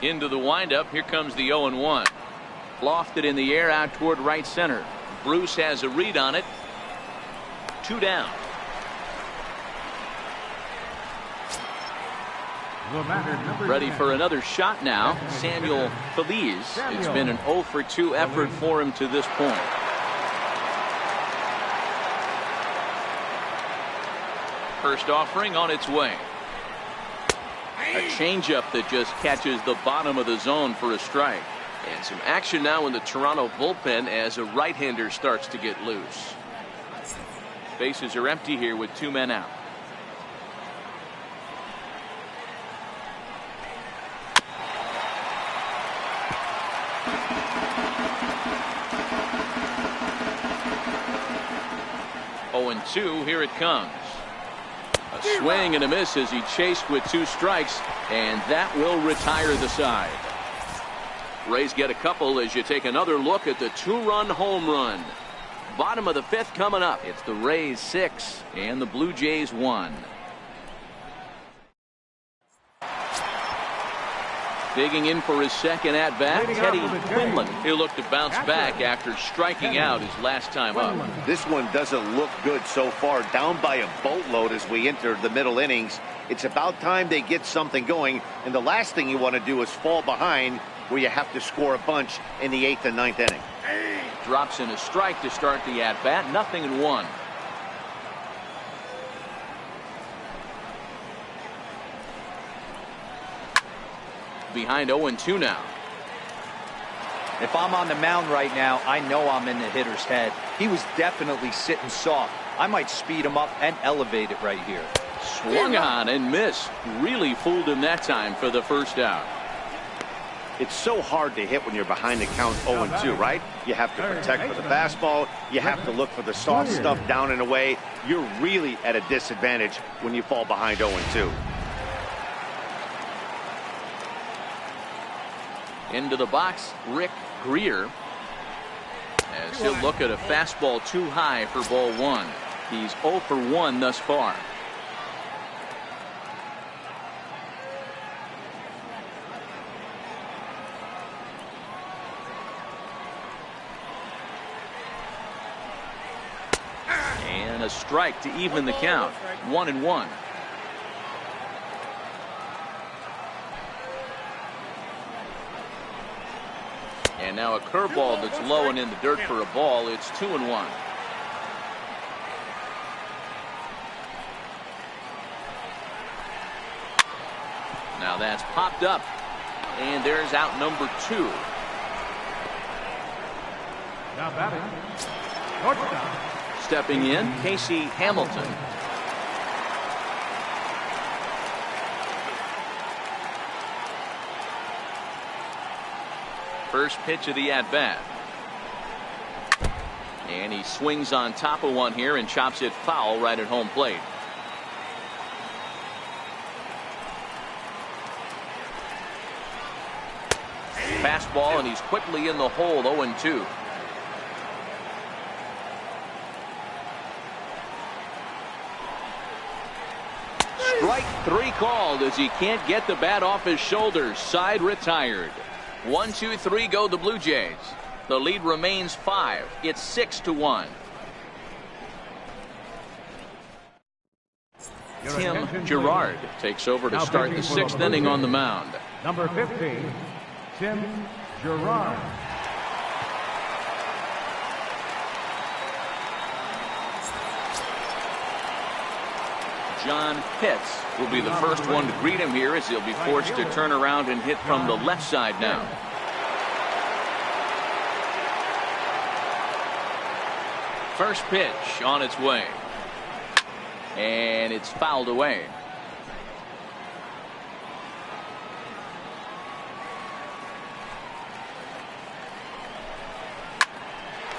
Into the windup. Here comes the 0-1. Lofted in the air out toward right center. Bruce has a read on it. 2 down. Ready for another shot now. Samuel Feliz. It's been an 0 for 2 effort for him to this point. First offering on its way. A changeup that just catches the bottom of the zone for a strike. And some action now in the Toronto bullpen as a right-hander starts to get loose. Bases are empty here with 2 men out. And 2, here it comes. A swing and a miss as he chased with 2 strikes, and that will retire the side. Rays get a couple as you take another look at the 2-run home run. Bottom of the 5th coming up. It's the Rays 6 and the Blue Jays 1. Digging in for his second at-bat, Teddy Quinlan. He'll look to bounce back after striking out his last time up. This one doesn't look good so far. Down by a boatload as we enter the middle innings. It's about time they get something going, and the last thing you want to do is fall behind where you have to score a bunch in the 8th and 9th inning. Drops in a strike to start the at-bat. 0-1. Behind 0-2 now. If I'm on the mound right now, I know I'm in the hitter's head. He was definitely sitting soft. I might speed him up and elevate it right here. Swung on and missed. Really fooled him that time for the first out. It's so hard to hit when you're behind the count 0-2, right? You have to protect for the fastball. You have to look for the soft stuff down and away. You're really at a disadvantage when you fall behind 0-2. Into the box, Rick Greer, as he'll look at a fastball too high for ball 1. He's 0 for 1 thus far. And a strike to even the count. 1-1. And now a curveball that's low and in the dirt for a ball. It's 2-1. Now that's popped up. And there's out number 2. Now batting, shortstop. Stepping in, Casey Hamilton. First pitch of the at-bat. And he swings on top of one here and chops it foul right at home plate. Fastball, and he's quickly in the hole. 0-2. Strike 3 called as he can't get the bat off his shoulders. Side retired. 1-2-3 go the Blue Jays. The lead remains 5. It's 6-1. Tim Gerard takes over to start the 6th inning on the mound. Number 15, Tim Gerard. John Pitts will be the first one to greet him here as he'll be forced to turn around and hit from the left side now. First pitch on its way. And it's fouled away.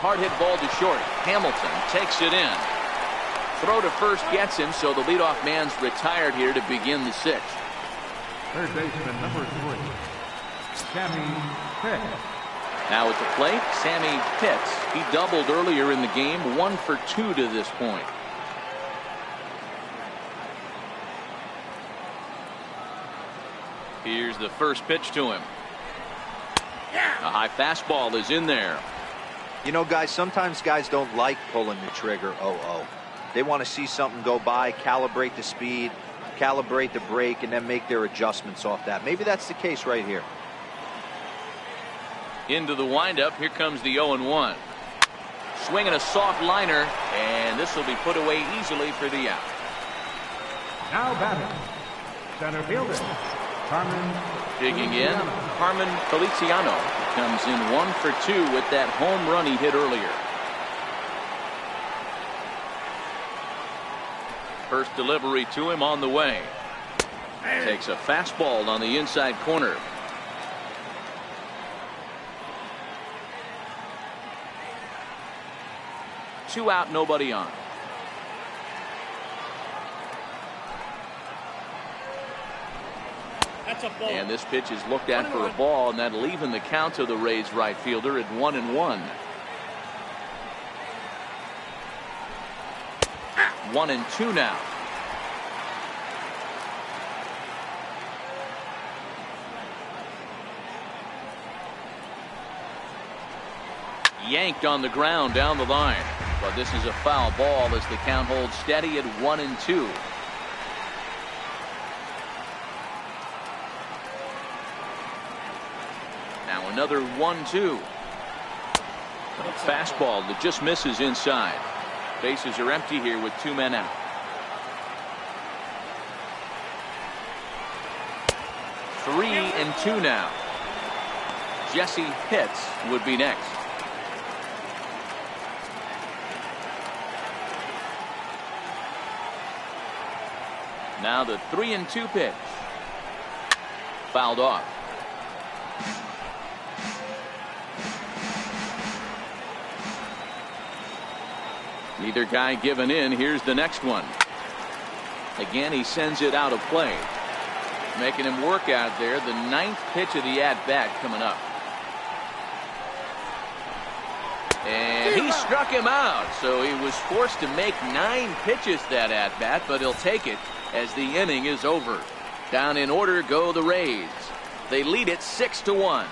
Hard hit ball to short. Hamilton takes it in. Throw to first gets him, so the leadoff man's retired here to begin the sixth. Third baseman number 3, Sammy Pitts. Now at the plate, Sammy Pitts. He doubled earlier in the game, 1 for 2 to this point. Here's the first pitch to him. A high fastball is in there. You know, guys, sometimes guys don't like pulling the trigger. They want to see something go by, calibrate the speed, calibrate the brake, and then make their adjustments off that. Maybe that's the case right here. Into the windup. Here comes the 0-1. Swinging a soft liner, and this will be put away easily for the out. Now batting, center fielder, Carmen. Digging in, Carmen Feliciano comes in 1 for 2 with that home run he hit earlier. First delivery to him on the way. Takes a fastball on the inside corner. Two out, nobody on. That's a ball. And this pitch is looked at for a ball, and that'll even the count to the Rays right fielder at 1-1. 1-2 now. Yanked on the ground down the line, but this is a foul ball as the count holds steady at 1-2. Now another 1-2. A fastball that just misses inside. Bases are empty here with 2 men out. 3-2 now. Jesse Pitts would be next. Now the 3-2 pitch. Fouled off. Neither guy giving in. Here's the next one. Again, he sends it out of play. Making him work out there. The 9th pitch of the at-bat coming up. And he struck him out. So he was forced to make 9 pitches that at-bat, but he'll take it as the inning is over. Down in order go the Rays. They lead it 6-1.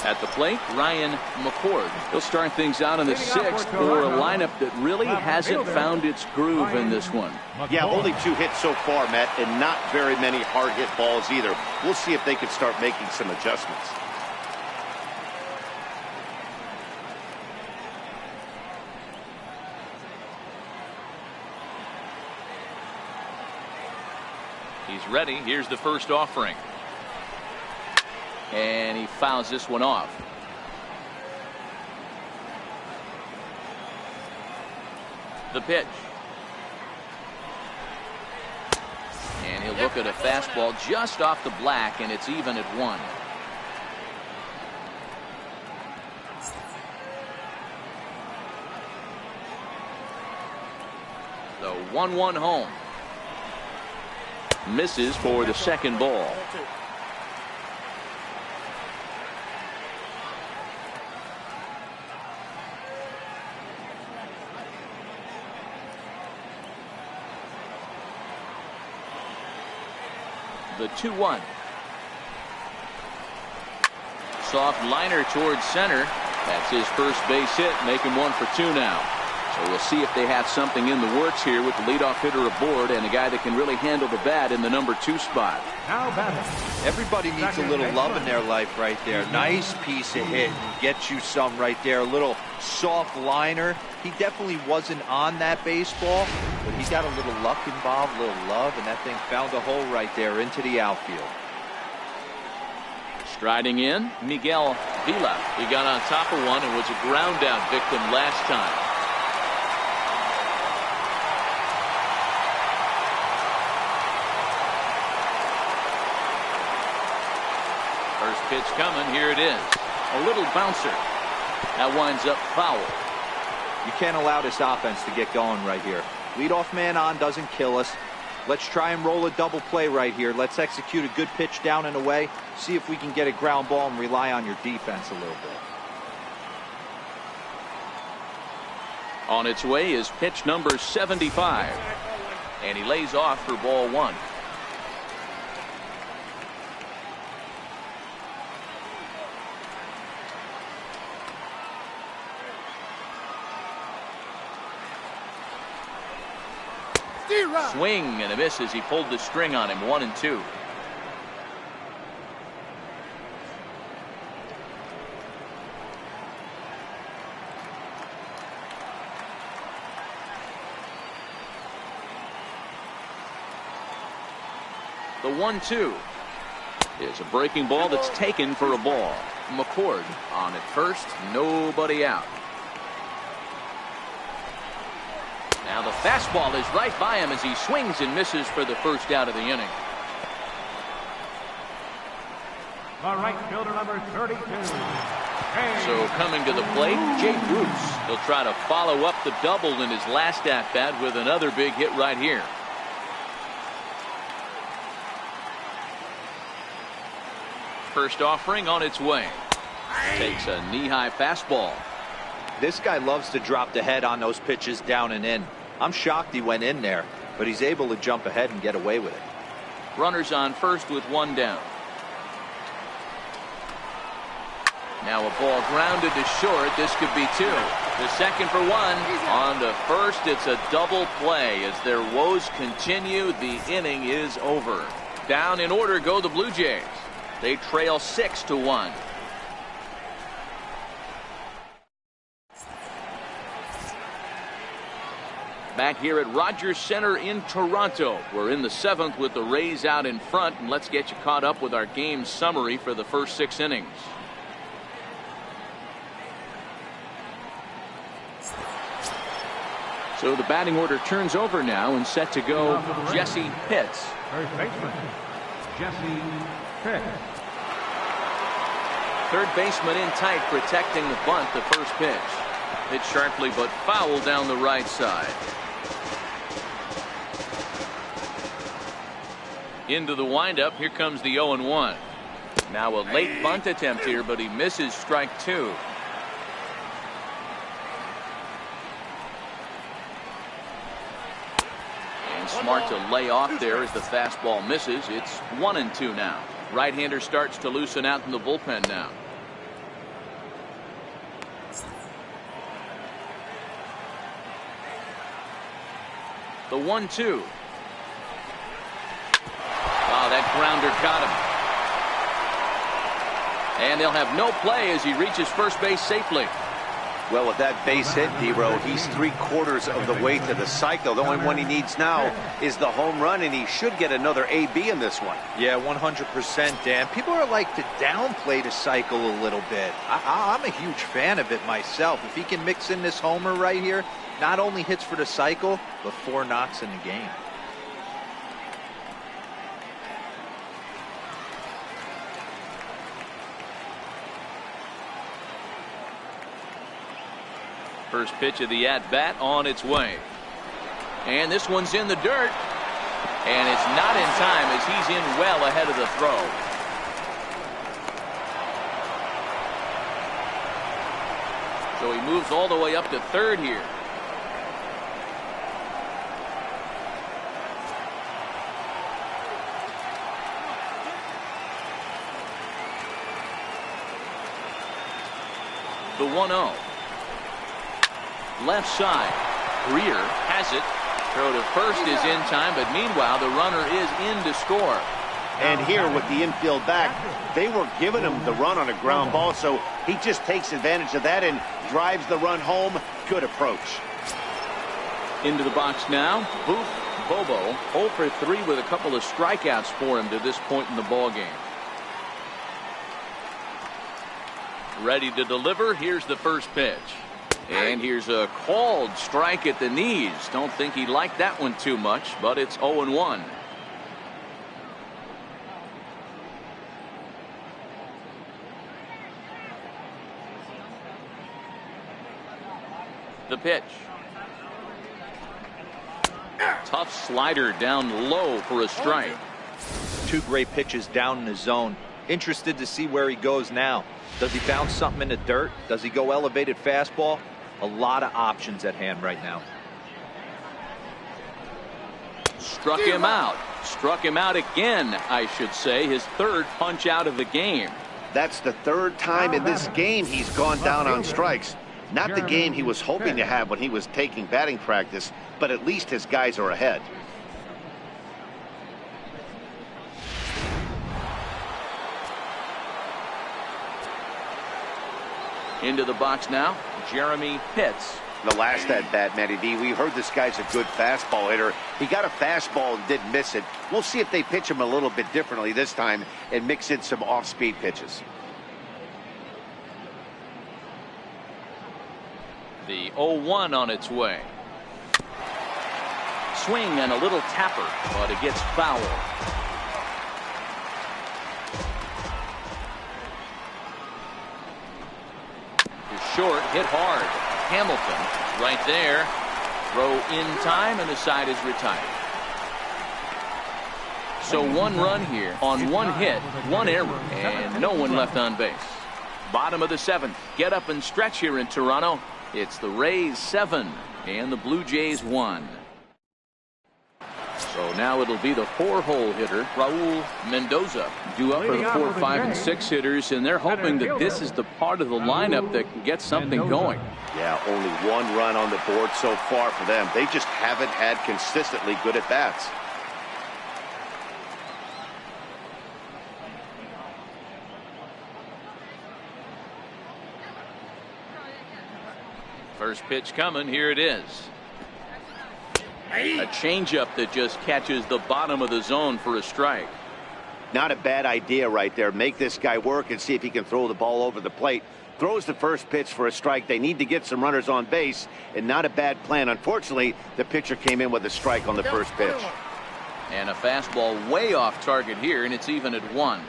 At the plate, Ryan McCord. He'll start things out in the 6th for a lineup that really hasn't found its groove in this one. Yeah, only 2 hits so far, Matt, and not very many hard hit balls either. We'll see if they can start making some adjustments. He's ready. Here's the first offering. And he fouls this one off. The pitch. And he'll look at a fastball just off the black, and it's even at 1. The 1-1 home. Misses for the second ball. The 2-1. Soft liner towards center. That's his first base hit, making 1 for 2 now. So we'll see if they have something in the works here with the leadoff hitter aboard and a guy that can really handle the bat in the number 2 spot. Now batting. Everybody needs a little love in their life right there. Nice piece of hit. Gets you some right there. A little soft liner. He definitely wasn't on that baseball, but he got a little luck involved, a little love, and that thing found a hole right there into the outfield. Striding in, Miguel Vila. He got on top of one and was a ground out victim last time. First pitch coming. Here it is. A little bouncer. That winds up foul. You can't allow this offense to get going right here. Leadoff man on doesn't kill us. Let's try and roll a double play right here. Let's execute a good pitch down and away. See if we can get a ground ball and rely on your defense a little bit. On its way is pitch number 75. And he lays off for ball 1. Swing and a miss as he pulled the string on him. 1-2. The 1-2 is a breaking ball that's taken for a ball. McCord on at first, nobody out. Now the fastball is right by him as he swings and misses for the first out of the inning. The right fielder, number 32. So coming to the plate, Jay Bruce. He'll try to follow up the double in his last at-bat with another big hit right here. First offering on its way. Takes a knee-high fastball. This guy loves to drop the head on those pitches down and in. I'm shocked he went in there, but he's able to jump ahead and get away with it. Runners on first with 1 down. Now a ball grounded to short. This could be 2. The second for 1. On to first, it's a double play. As their woes continue, the inning is over. Down in order go the Blue Jays. They trail 6-1. Back here at Rogers Center in Toronto. We're in the 7th with the Rays out in front, and let's get you caught up with our game summary for the first 6 innings. So the batting order turns over now and set to go Jesse Pitts. First baseman, Jesse Pitts. Third baseman in tight, protecting the bunt, the first pitch. Hit sharply but foul down the right side. Into the windup. Here comes the 0-1. Now a late bunt attempt here, but he misses strike 2. And smart to lay off there as the fastball misses. It's 1-2 now. Right-hander starts to loosen out in the bullpen now. The 1-2. Wow, that grounder got him. And they'll have no play as he reaches first base safely. Well, with that base hit, D-Row, he's 3/4 of the way to the cycle. The only one he needs now is the home run, and he should get another AB in this one. Yeah, 100%, Dan. People are like to downplay the cycle a little bit. I'm a huge fan of it myself. If he can mix in this homer right here, not only hits for the cycle, but 4 knocks in the game. First pitch of the at-bat on its way. And this one's in the dirt. And it's not in time as he's in well ahead of the throw. So he moves all the way up to third here. The 1-0. Left side. Greer has it. Throw to first is in time, but meanwhile the runner is in to score. And here with the infield back, they were giving him the run on a ground ball, so he just takes advantage of that and drives the run home. Good approach. Into the box now, Booth Bobo 0 for 3 with a couple of strikeouts for him to this point in the ball game. Ready to deliver. Here's the first pitch. And here's a called strike at the knees. Don't think he liked that one too much, but it's 0-1. The pitch. Tough slider down low for a strike. 2 great pitches down in the zone. Interested to see where he goes now. Does he bounce something in the dirt? Does he go elevated fastball? A lot of options at hand right now. Struck him out. Struck him out again, I should say. His 3rd punch out of the game. That's the 3rd time in this game he's gone down on strikes. Not the game he was hoping to have when he was taking batting practice, but at least his guys are ahead. Into the box now, Jeremy Pitts. The last at bat, Matty D, we heard this guy's a good fastball hitter. He got a fastball and didn't miss it. We'll see if they pitch him a little bit differently this time and mix in some off-speed pitches. The 0-1 on its way. Swing and a little tapper, but it gets foul. Short, hit hard. Hamilton right there. Throw in time, and the side is retired. So 1 run here on 1 hit, 1 error, and no one left on base. Bottom of the 7th. Get up and stretch here in Toronto. It's the Rays 7 and the Blue Jays 1. So now it'll be the 4-hole hitter, Raul Mendoza, due up for the 4, 5, and 6 hitters, and they're hoping that this is the part of the lineup that can get something going. Yeah, only 1 run on the board so far for them. They just haven't had consistently good at bats. First pitch coming. Here it is. A changeup that just catches the bottom of the zone for a strike. Not a bad idea right there. Make this guy work and see if he can throw the ball over the plate. Throws the first pitch for a strike. They need to get some runners on base, and not a bad plan. Unfortunately, the pitcher came in with a strike on the first pitch. And a fastball way off target here, and it's even at 1.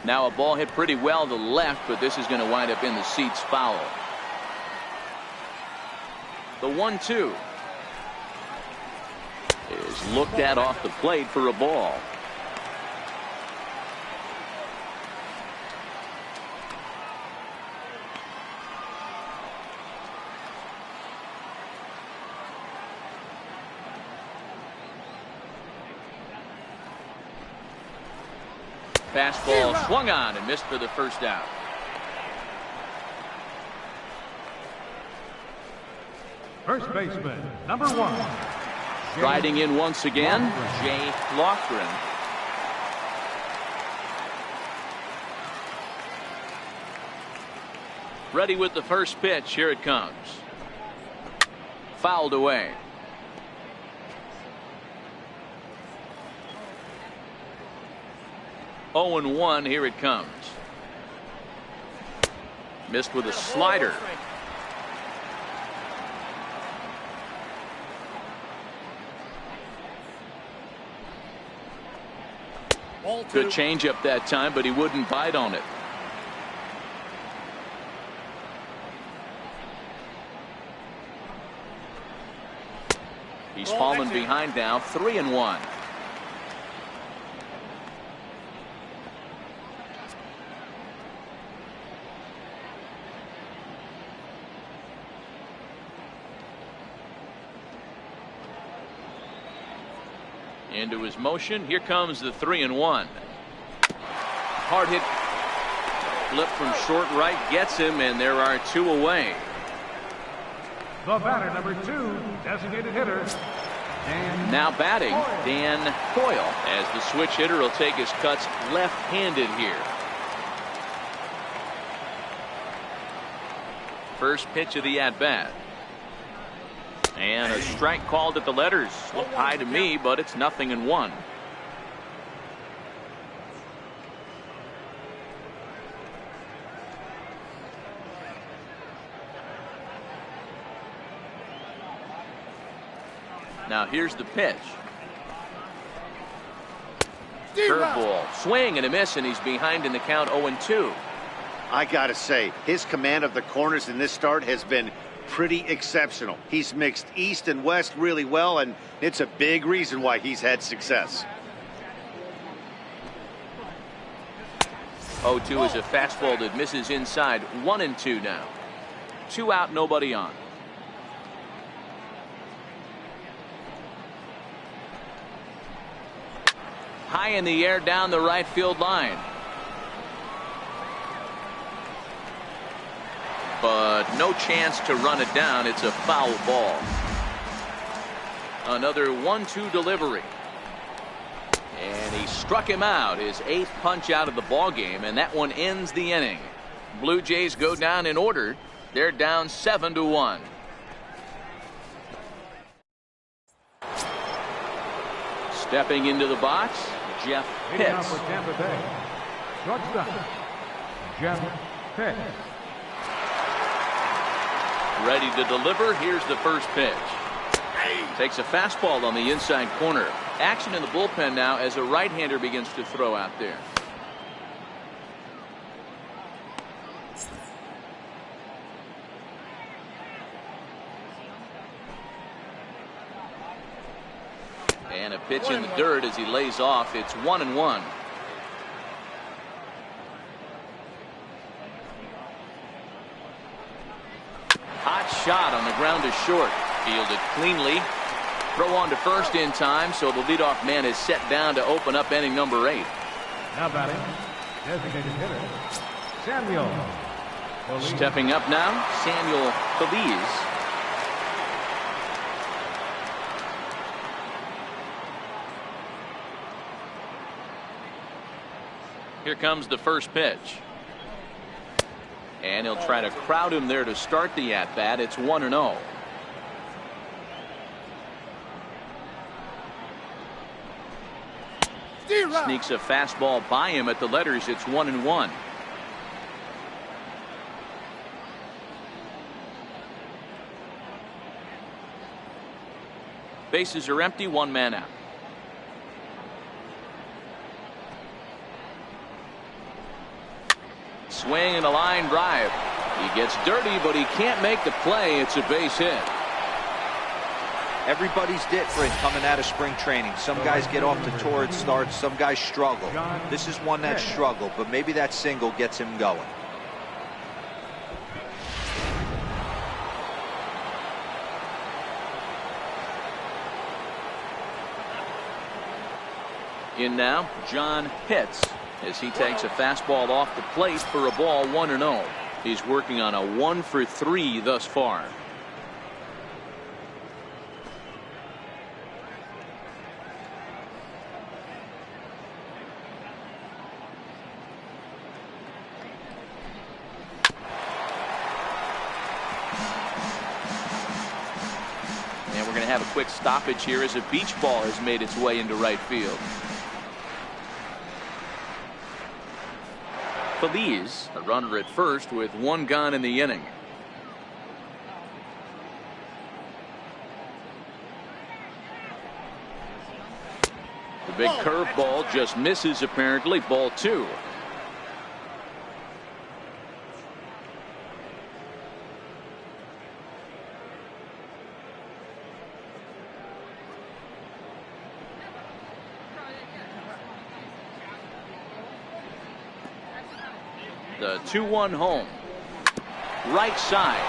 Now a ball hit pretty well to left, but this is going to wind up in the seats foul. The 1-2 is looked at off the plate for a ball. Fastball swung on and missed for the first out. First baseman, number 1. Riding in once again, Jay Lofgren. Ready with the first pitch. Here it comes. Fouled away. Oh and 1. Here it comes. Missed with a slider. Good changeup that time, but he wouldn't bite on it. He's fallen behind now, 3-1. Into his motion. Here comes the 3-1. Hard hit. Flip from short right gets him, and there are 2 away. The batter, number 2, designated hitter, Dan. Now batting, Dan Coyle, as the switch hitter will take his cuts left-handed here. First pitch of the at-bat. And a strike called at the letters. Looked high to me, but it's 0-1. Now here's the pitch. Curveball, swing and a miss, and he's behind in the count 0-2. I gotta say, his command of the corners in this start has been pretty exceptional. He's mixed east and west really well, and it's a big reason why he's had success. 0-2 is a fastball that misses inside. 1-2 now. 2 out, nobody on. High in the air down the right field line. But no chance to run it down. It's a foul ball. Another 1-2 delivery. And he struck him out. His 8th punch out of the ball game, and that one ends the inning. Blue Jays go down in order. They're down 7-1. Stepping into the box, Jeff Pitts. For Tampa Bay, shortstop, Jeff Pitts. Ready to deliver. Here's the first pitch. Takes a fastball on the inside corner. Action in the bullpen now as a right-hander begins to throw out there. And a pitch in the dirt as he lays off. It's 1-1. Hot shot on the ground to short. Fielded cleanly. Throw on to first in time, so the leadoff man is set down to open up inning number 8. Now batting, designated hitter, Samuel Feliz. Stepping up now, Samuel Feliz. Here comes the first pitch. And he'll try to crowd him there to start the at-bat. It's 1-0. Sneaks a fastball by him at the letters. It's 1-1. Bases are empty, 1 man out. Swing and a line drive. He gets dirty, but he can't make the play. It's a base hit. Everybody's different coming out of spring training. Some guys get off to torrid starts. Some guys struggle. This is one that struggled, but maybe that single gets him going. In now, John Pitts, as he takes a fastball off the plate for a ball. 1-0. He's working on a 1-for-3 thus far. And we're going to have a quick stoppage here as a beach ball has made its way into right field. Feliz, a runner at first with 1 gone in the inning. The big curveball just misses apparently. Ball 2. The 2-1 home. Right side.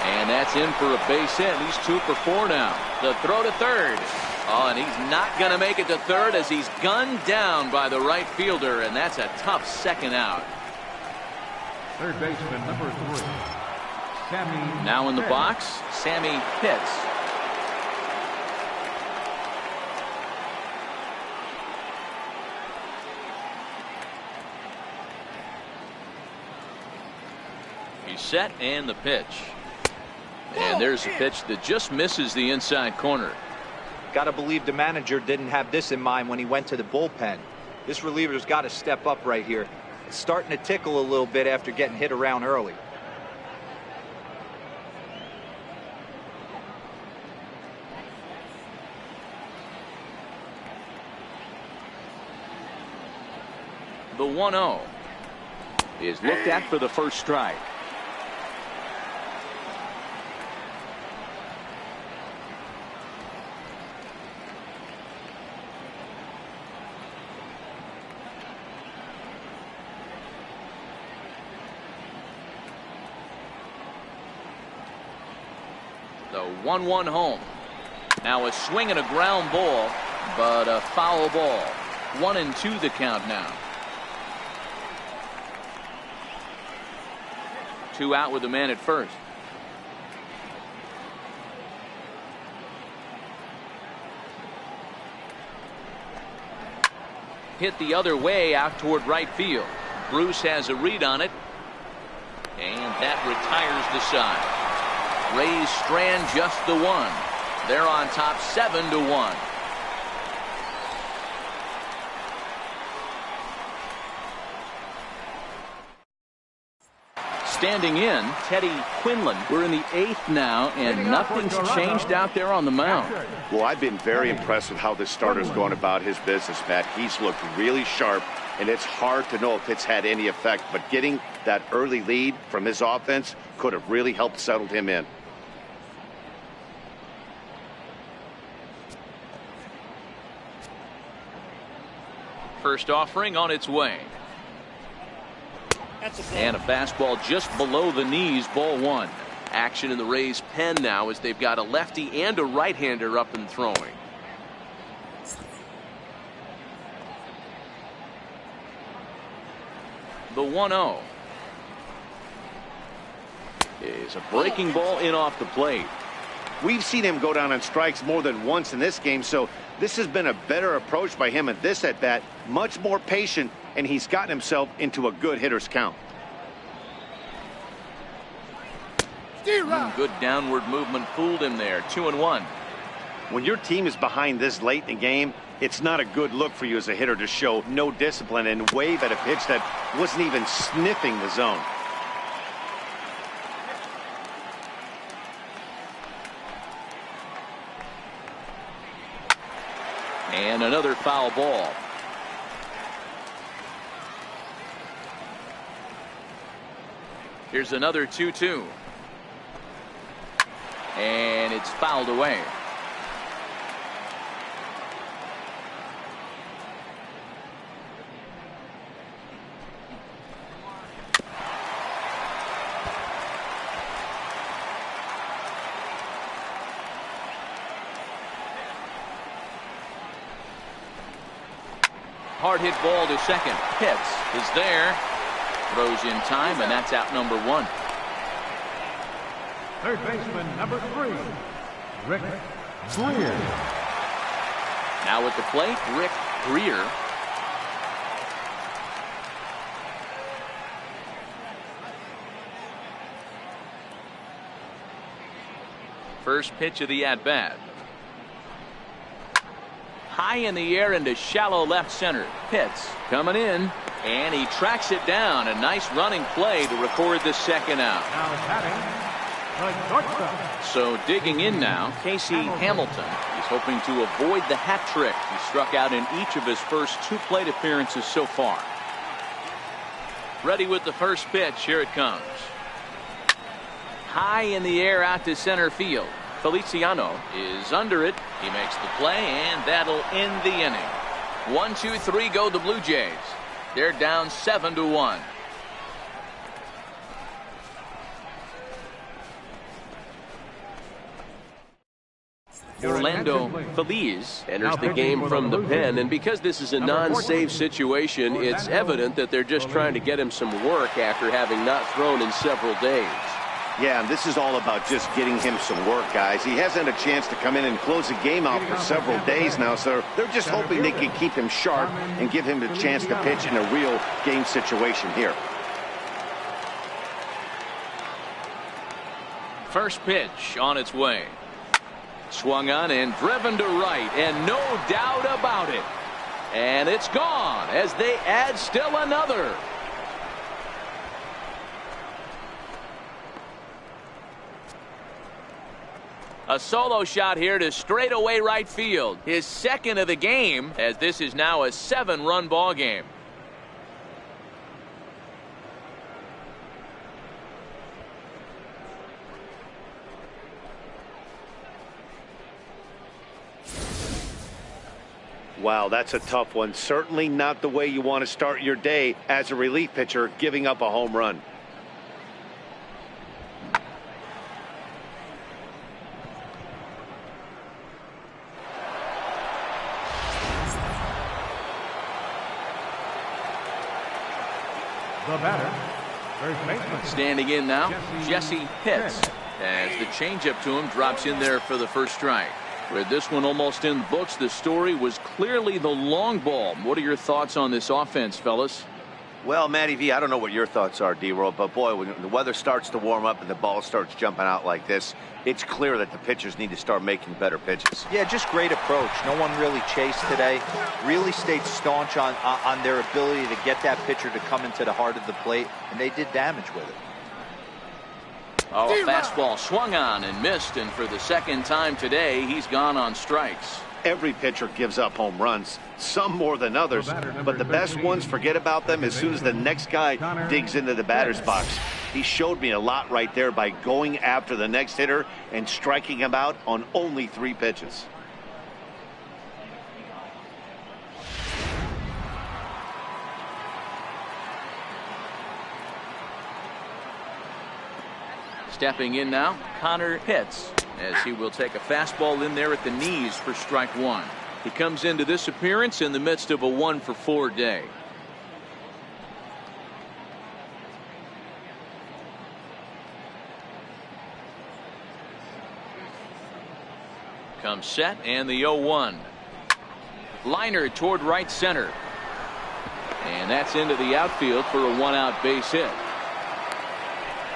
And that's in for a base hit. He's 2 for 4 now. The throw to third. Oh, and he's not going to make it to third as he's gunned down by the right fielder, and that's a tough second out. Third baseman, number 3, Sammy. Now in the Pitts. box, Sammy Pitts. He's set, and the pitch. And there's a pitch that just misses the inside corner. Got to believe the manager didn't have this in mind when he went to the bullpen. This reliever's got to step up right here. It's starting to tickle a little bit after getting hit around early. The 1-0 is looked at for the first strike. The 1-1 home. Now a swing and a ground ball, but a foul ball. 1-2 the count now. 2 out with the man at first. Hit the other way out toward right field. Bruce has a read on it, and that retires the side. Rays strand just the one. They're on top 7-1. Standing in, Teddy Quinlan. We're in the 8th now, and nothing's changed out there on the mound. Well, I've been very impressed with how this starter's going about his business, Matt. He's looked really sharp, and it's hard to know if it's had any effect, but getting that early lead from his offense could have really helped settle him in. First offering on its way. And a fastball just below the knees, ball 1. Action in the Rays' pen now as they've got a lefty and a right-hander up and throwing. The 1-0 is a breaking ball in off the plate. We've seen him go down on strikes more than once in this game, so this has been a better approach by him at this at-bat. Much more patient, and he's gotten himself into a good hitter's count. Good downward movement fooled him there. 2-1. When your team is behind this late in the game, it's not a good look for you as a hitter to show no discipline and wave at a pitch that wasn't even sniffing the zone. And another foul ball. Here's another 2-2. And it's fouled away. Hard hit ball to second. Pitts is there. Throws in time, and that's out number 1. Third baseman, number 3, Rick Greer. Now at the plate, Rick Greer. First pitch of the at-bat. High in the air into shallow left center. Pitts coming in, and he tracks it down. A nice running play to record the second out. Now batting, the shortstop. So digging in now, Casey Hamilton. He's hoping to avoid the hat trick. He struck out in each of his first 2 plate appearances so far. Ready with the first pitch. Here it comes. High in the air out to center field. Feliciano is under it. He makes the play, and that'll end the inning. 1, 2, 3 go the Blue Jays. They're down 7-1. Orlando Feliz enters the game from the pen, and because this is a non-save situation, it's evident that they're just trying to get him some work after having not thrown in several days. Yeah, and this is all about just getting him some work, guys. He hasn't had a chance to come in and close the game out for several days now, so they're just hoping they can keep him sharp and give him a chance to pitch in a real game situation here. First pitch on its way. Swung on and driven to right, and no doubt about it. And it's gone as they add still another. A solo shot here to straightaway right field. His second of the game, as this is now a 7-run ball game. Wow, that's a tough one. Certainly not the way you want to start your day as a relief pitcher, giving up a home run. The batter, first baseman. Standing in now, Jesse Pitts, as the changeup to him drops in there for the first strike. With this one almost in the books, the story was clearly the long ball. What are your thoughts on this offense, fellas? Well, Matty V, I don't know what your thoughts are, D-Roll, but boy, when the weather starts to warm up and the ball starts jumping out like this, it's clear that the pitchers need to start making better pitches. Yeah, just great approach. No one really chased today. Really stayed staunch on their ability to get that pitcher to come into the heart of the plate, and they did damage with it. Oh, a fastball swung on and missed, and for the second time today, he's gone on strikes. Every pitcher gives up home runs, some more than others, but the best ones forget about them as soon as the next guy digs into the batter's box. He showed me a lot right there by going after the next hitter and striking him out on only 3 pitches. Stepping in now, Connor Pitts, as he will take a fastball in there at the knees for strike 1. He comes into this appearance in the midst of a 1-for-4 day. Comes set, and the 0-1. Liner toward right center. And that's into the outfield for a 1-out base hit.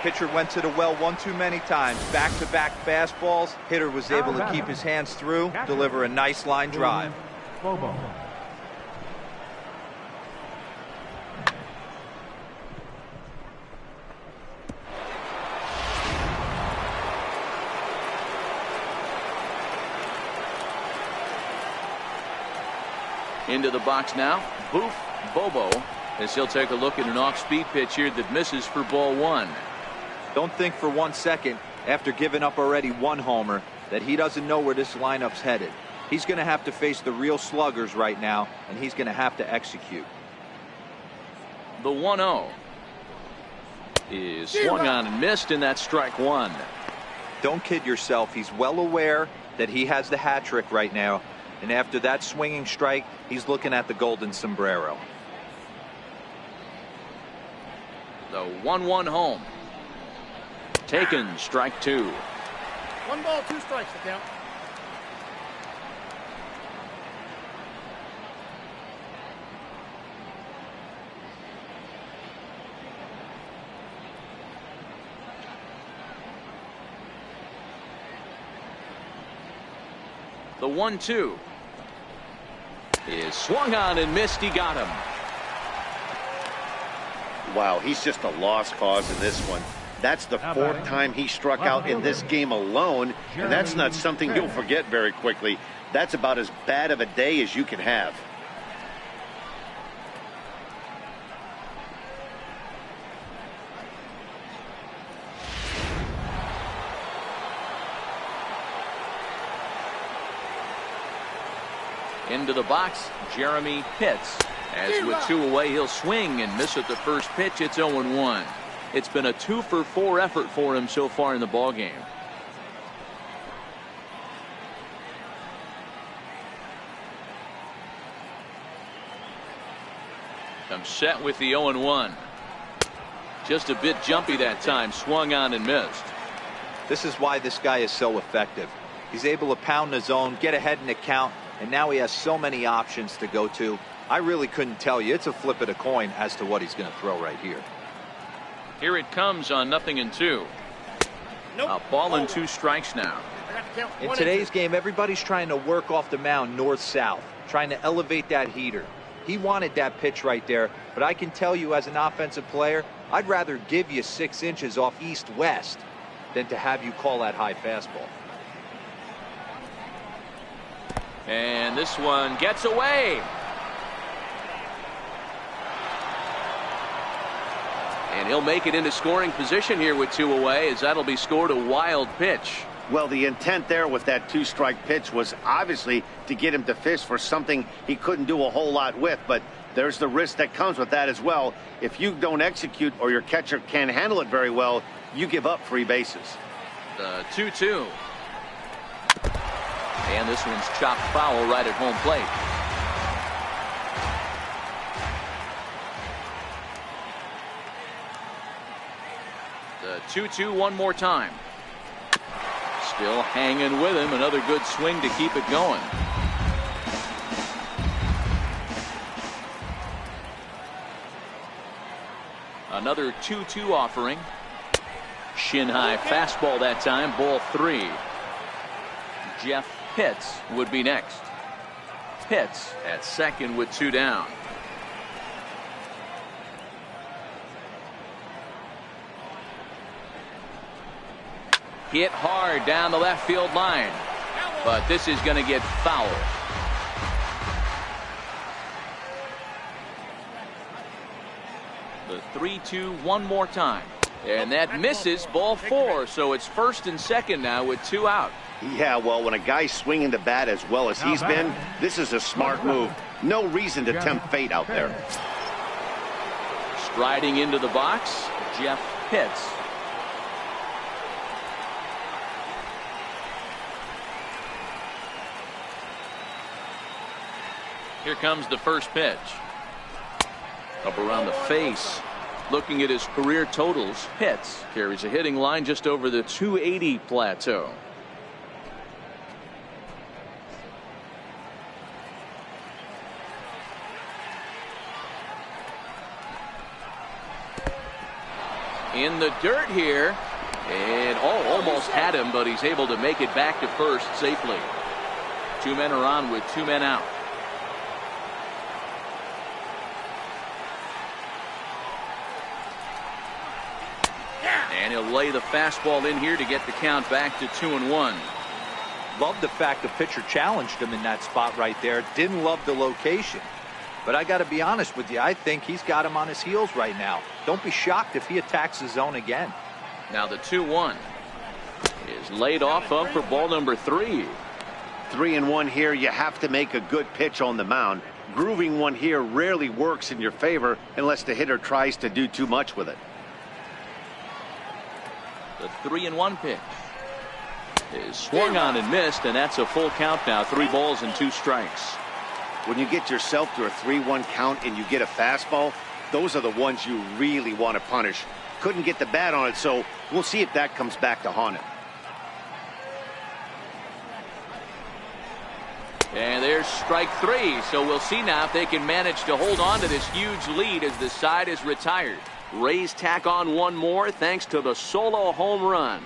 Pitcher went to the well one too many times. Back-to-back fastballs. Hitter was able to keep his hands through, deliver a nice line drive. Bobo. Into the box now, Boof Bobo, as he'll take a look at an off-speed pitch here that misses for ball 1. Don't think for 1 second, after giving up already 1 homer, that he doesn't know where this lineup's headed. He's going to have to face the real sluggers right now, and he's going to have to execute. The 1-0 is swung on and missed, and that's strike 1. Don't kid yourself. He's well aware that he has the hat trick right now, and after that swinging strike, he's looking at the golden sombrero. The 1-1 home. Taken, strike 2. 1 ball, 2 strikes to count. The 1-2 is swung on and missed. He got him. Wow, he's just a lost cause in this one. That's the 4th time he struck out in this game alone, and that's not something you'll forget very quickly. That's about as bad of a day as you can have. Into the box, Jeremy Pitts. As with 2 away, he'll swing and miss at the first pitch. It's 0-1. It's been a 2-for-4 effort for him so far in the ballgame. I'm set with the 0-1. Just a bit jumpy that time. Swung on and missed. This is why this guy is so effective. He's able to pound the zone, get ahead in the count, and now he has so many options to go to. I really couldn't tell you. It's a flip of the coin as to what he's going to throw right here. Here it comes on 0-2. Nope. A ball and 2 strikes now. I got to count. In 1 and today's 2. game, everybody's trying to work off the mound north-south, trying to elevate that heater. He wanted that pitch right there, but I can tell you as an offensive player, I'd rather give you 6 inches off east-west than to have you call that high fastball. And this one gets away. And he'll make it into scoring position here with 2 away, as that'll be scored a wild pitch. Well, the intent there with that 2-strike pitch was obviously to get him to fish for something he couldn't do a whole lot with, but there's the risk that comes with that as well. If you don't execute or your catcher can't handle it very well, you give up free bases. The 2-2. And this one's chopped foul right at home plate. The 2-2 one more time. Still hanging with him. Another good swing to keep it going. Another 2-2 offering. Shin high fastball that time. Ball 3. Jeff Pitts would be next. Pitts at second with 2 down. Hit hard down the left field line, but this is going to get foul. The 3-2 one more time, and that misses. Ball 4, so it's first and second now with 2 out. Yeah, well, when a guy's swinging the bat as well as he's been, this is a smart move. No reason to tempt fate out there. Striding into the box, Jeff Pitts. Here comes the first pitch. Up around the face. Looking at his career totals, Pitts carries a hitting line just over the 280 plateau. In the dirt here, and almost had him, but he's able to make it back to first safely. 2 men are on with 2 men out. And he'll lay the fastball in here to get the count back to 2-1. Love the fact the pitcher challenged him in that spot right there. Didn't love the location. But I got to be honest with you, I think he's got him on his heels right now. Don't be shocked if he attacks the zone again. Now the 2-1 is laid off of for ball number 3. 3-1 here. You have to make a good pitch on the mound. Grooving one here rarely works in your favor unless the hitter tries to do too much with it. The 3-1 pitch is swung on and missed, and that's a full count now. 3 balls and 2 strikes. When you get yourself to a 3-1 count and you get a fastball, those are the ones you really want to punish. Couldn't get the bat on it, so we'll see if that comes back to haunt him. And there's strike 3, so we'll see now if they can manage to hold on to this huge lead as the side is retired. Rays tack on 1 more thanks to the solo home run.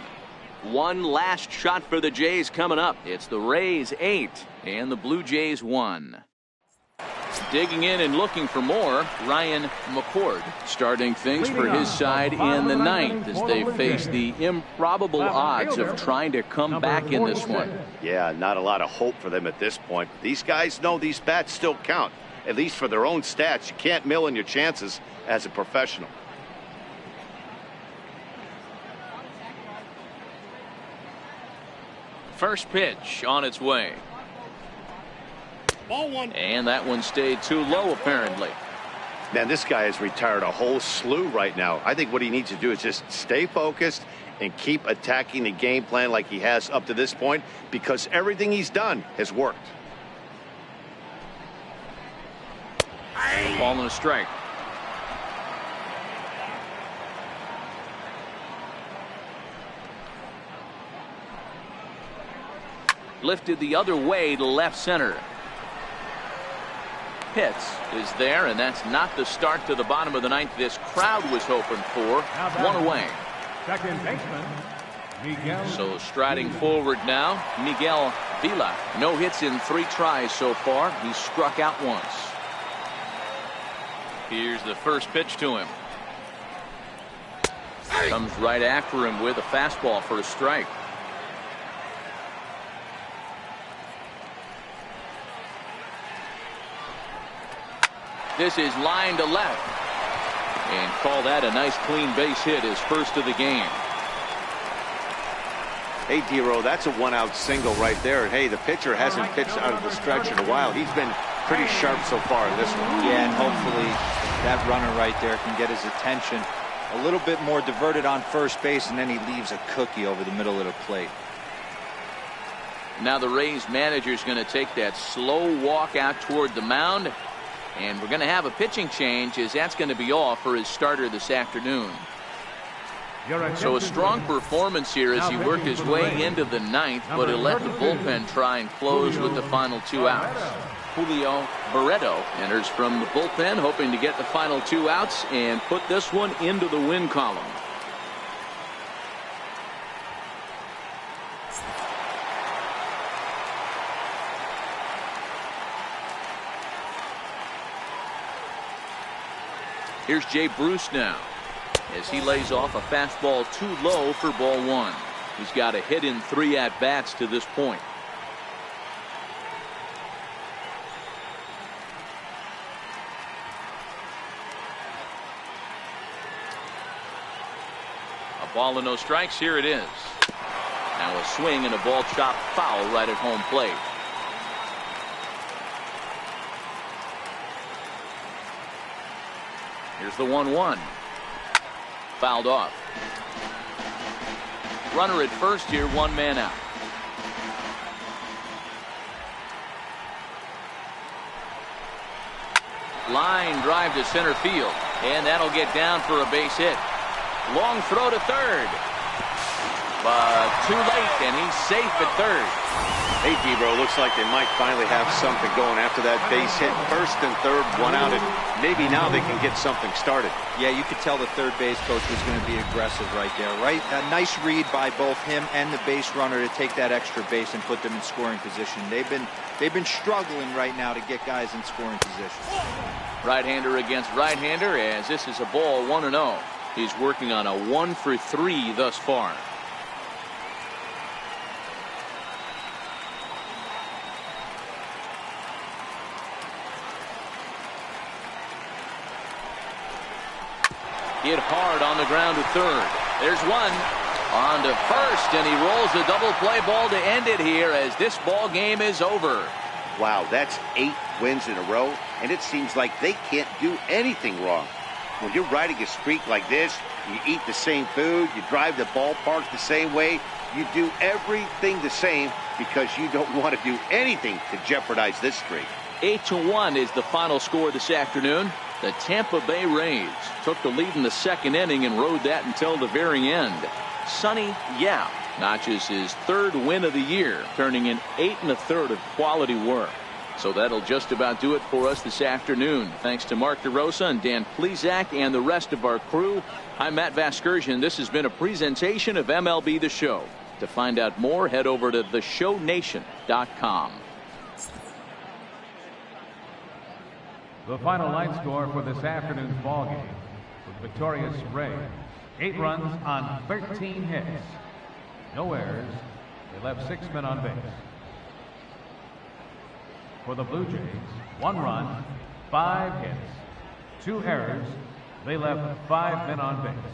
One last shot for the Jays coming up. It's the Rays 8 and the Blue Jays 1. Digging in and looking for more, Ryan McCord starting things for his side in the 9th as they face the improbable odds of trying to come back in this one. Yeah, not a lot of hope for them at this point. These guys know these bats still count, at least for their own stats. You can't mill in your chances as a professional. First pitch on its way. Ball 1. And that one stayed too low, apparently. Man, this guy has retired a whole slew right now. I think what he needs to do is just stay focused and keep attacking the game plan like he has up to this point, because everything he's done has worked. Ball and a strike. lifted the other way to left center. Pitts is there, and that's not the start to the bottom of the ninth this crowd was hoping for. One away. Second baseman, Miguel. So striding forward now, Miguel Vila. No hits in 3 tries so far. He struck out once. Here's the first pitch to him. Comes right after him with a fastball for a strike. This is line to left. And call that a nice clean base hit, his first of the game. Hey, D-Row, that's a 1-out single right there. And hey, the pitcher hasn't pitched out of the stretch in a while. He's been pretty sharp so far in this one. Yeah, and hopefully that runner right there can get his attention. A little bit more diverted on first base, and then he leaves a cookie over the middle of the plate. Now the Rays manager is going to take that slow walk out toward the mound. And we're going to have a pitching change, as that's going to be all for his starter this afternoon. So a strong performance here as he worked his way into the ninth, but he'll let the bullpen try and close with the final 2 outs. Julio Barreto enters from the bullpen, hoping to get the final 2 outs and put this one into the win column. Here's Jay Bruce now, as he lays off a fastball too low for ball 1. He's got a hit in 3 at-bats to this point. A ball and no strikes. Here it is. Now a swing and a ball chopped foul right at home plate. Here's the 1-1. Fouled off. Runner at first here, 1 man out. Line drive to center field, and that'll get down for a base hit. Long throw to third, but too late, and he's safe at third. Hey, D-Bro, looks like they might finally have something going after that base hit. First and third, 1 out, and maybe now they can get something started. Yeah, you could tell the third base coach was going to be aggressive right there, right? A nice read by both him and the base runner to take that extra base and put them in scoring position. They've been struggling right now to get guys in scoring position. Right-hander against right-hander, as this is a ball 1-0. He's working on a 1 for 3 thus far. Hit hard on the ground to third. There's one. On to first, and he rolls a double play ball to end it here, as this ball game is over. Wow, that's 8 wins in a row, and it seems like they can't do anything wrong. When you're riding a streak like this, you eat the same food, you drive the ballpark the same way, you do everything the same because you don't want to do anything to jeopardize this streak. 8-1 is the final score this afternoon. The Tampa Bay Rays took the lead in the second inning and rode that until the very end. Sonny Yap notches his 3rd win of the year, turning in 8 1/3 of quality work. So that'll just about do it for us this afternoon. Thanks to Mark DeRosa and Dan Plesac and the rest of our crew. I'm Matt Vasgersian. This has been a presentation of MLB The Show. To find out more, head over to theshownation.com. The final line score for this afternoon's ballgame was victorious Rays. 8 runs on 13 hits. No errors. They left 6 men on base. For the Blue Jays, 1 run, 5 hits, 2 errors. They left 5 men on base.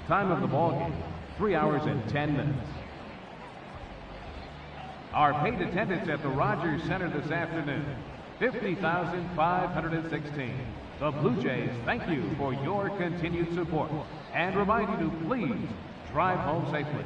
Time of the ballgame, 3 hours and 10 minutes. Our paid attendance at the Rogers Center this afternoon, 50,516. The Blue Jays thank you for your continued support and remind you to please drive home safely.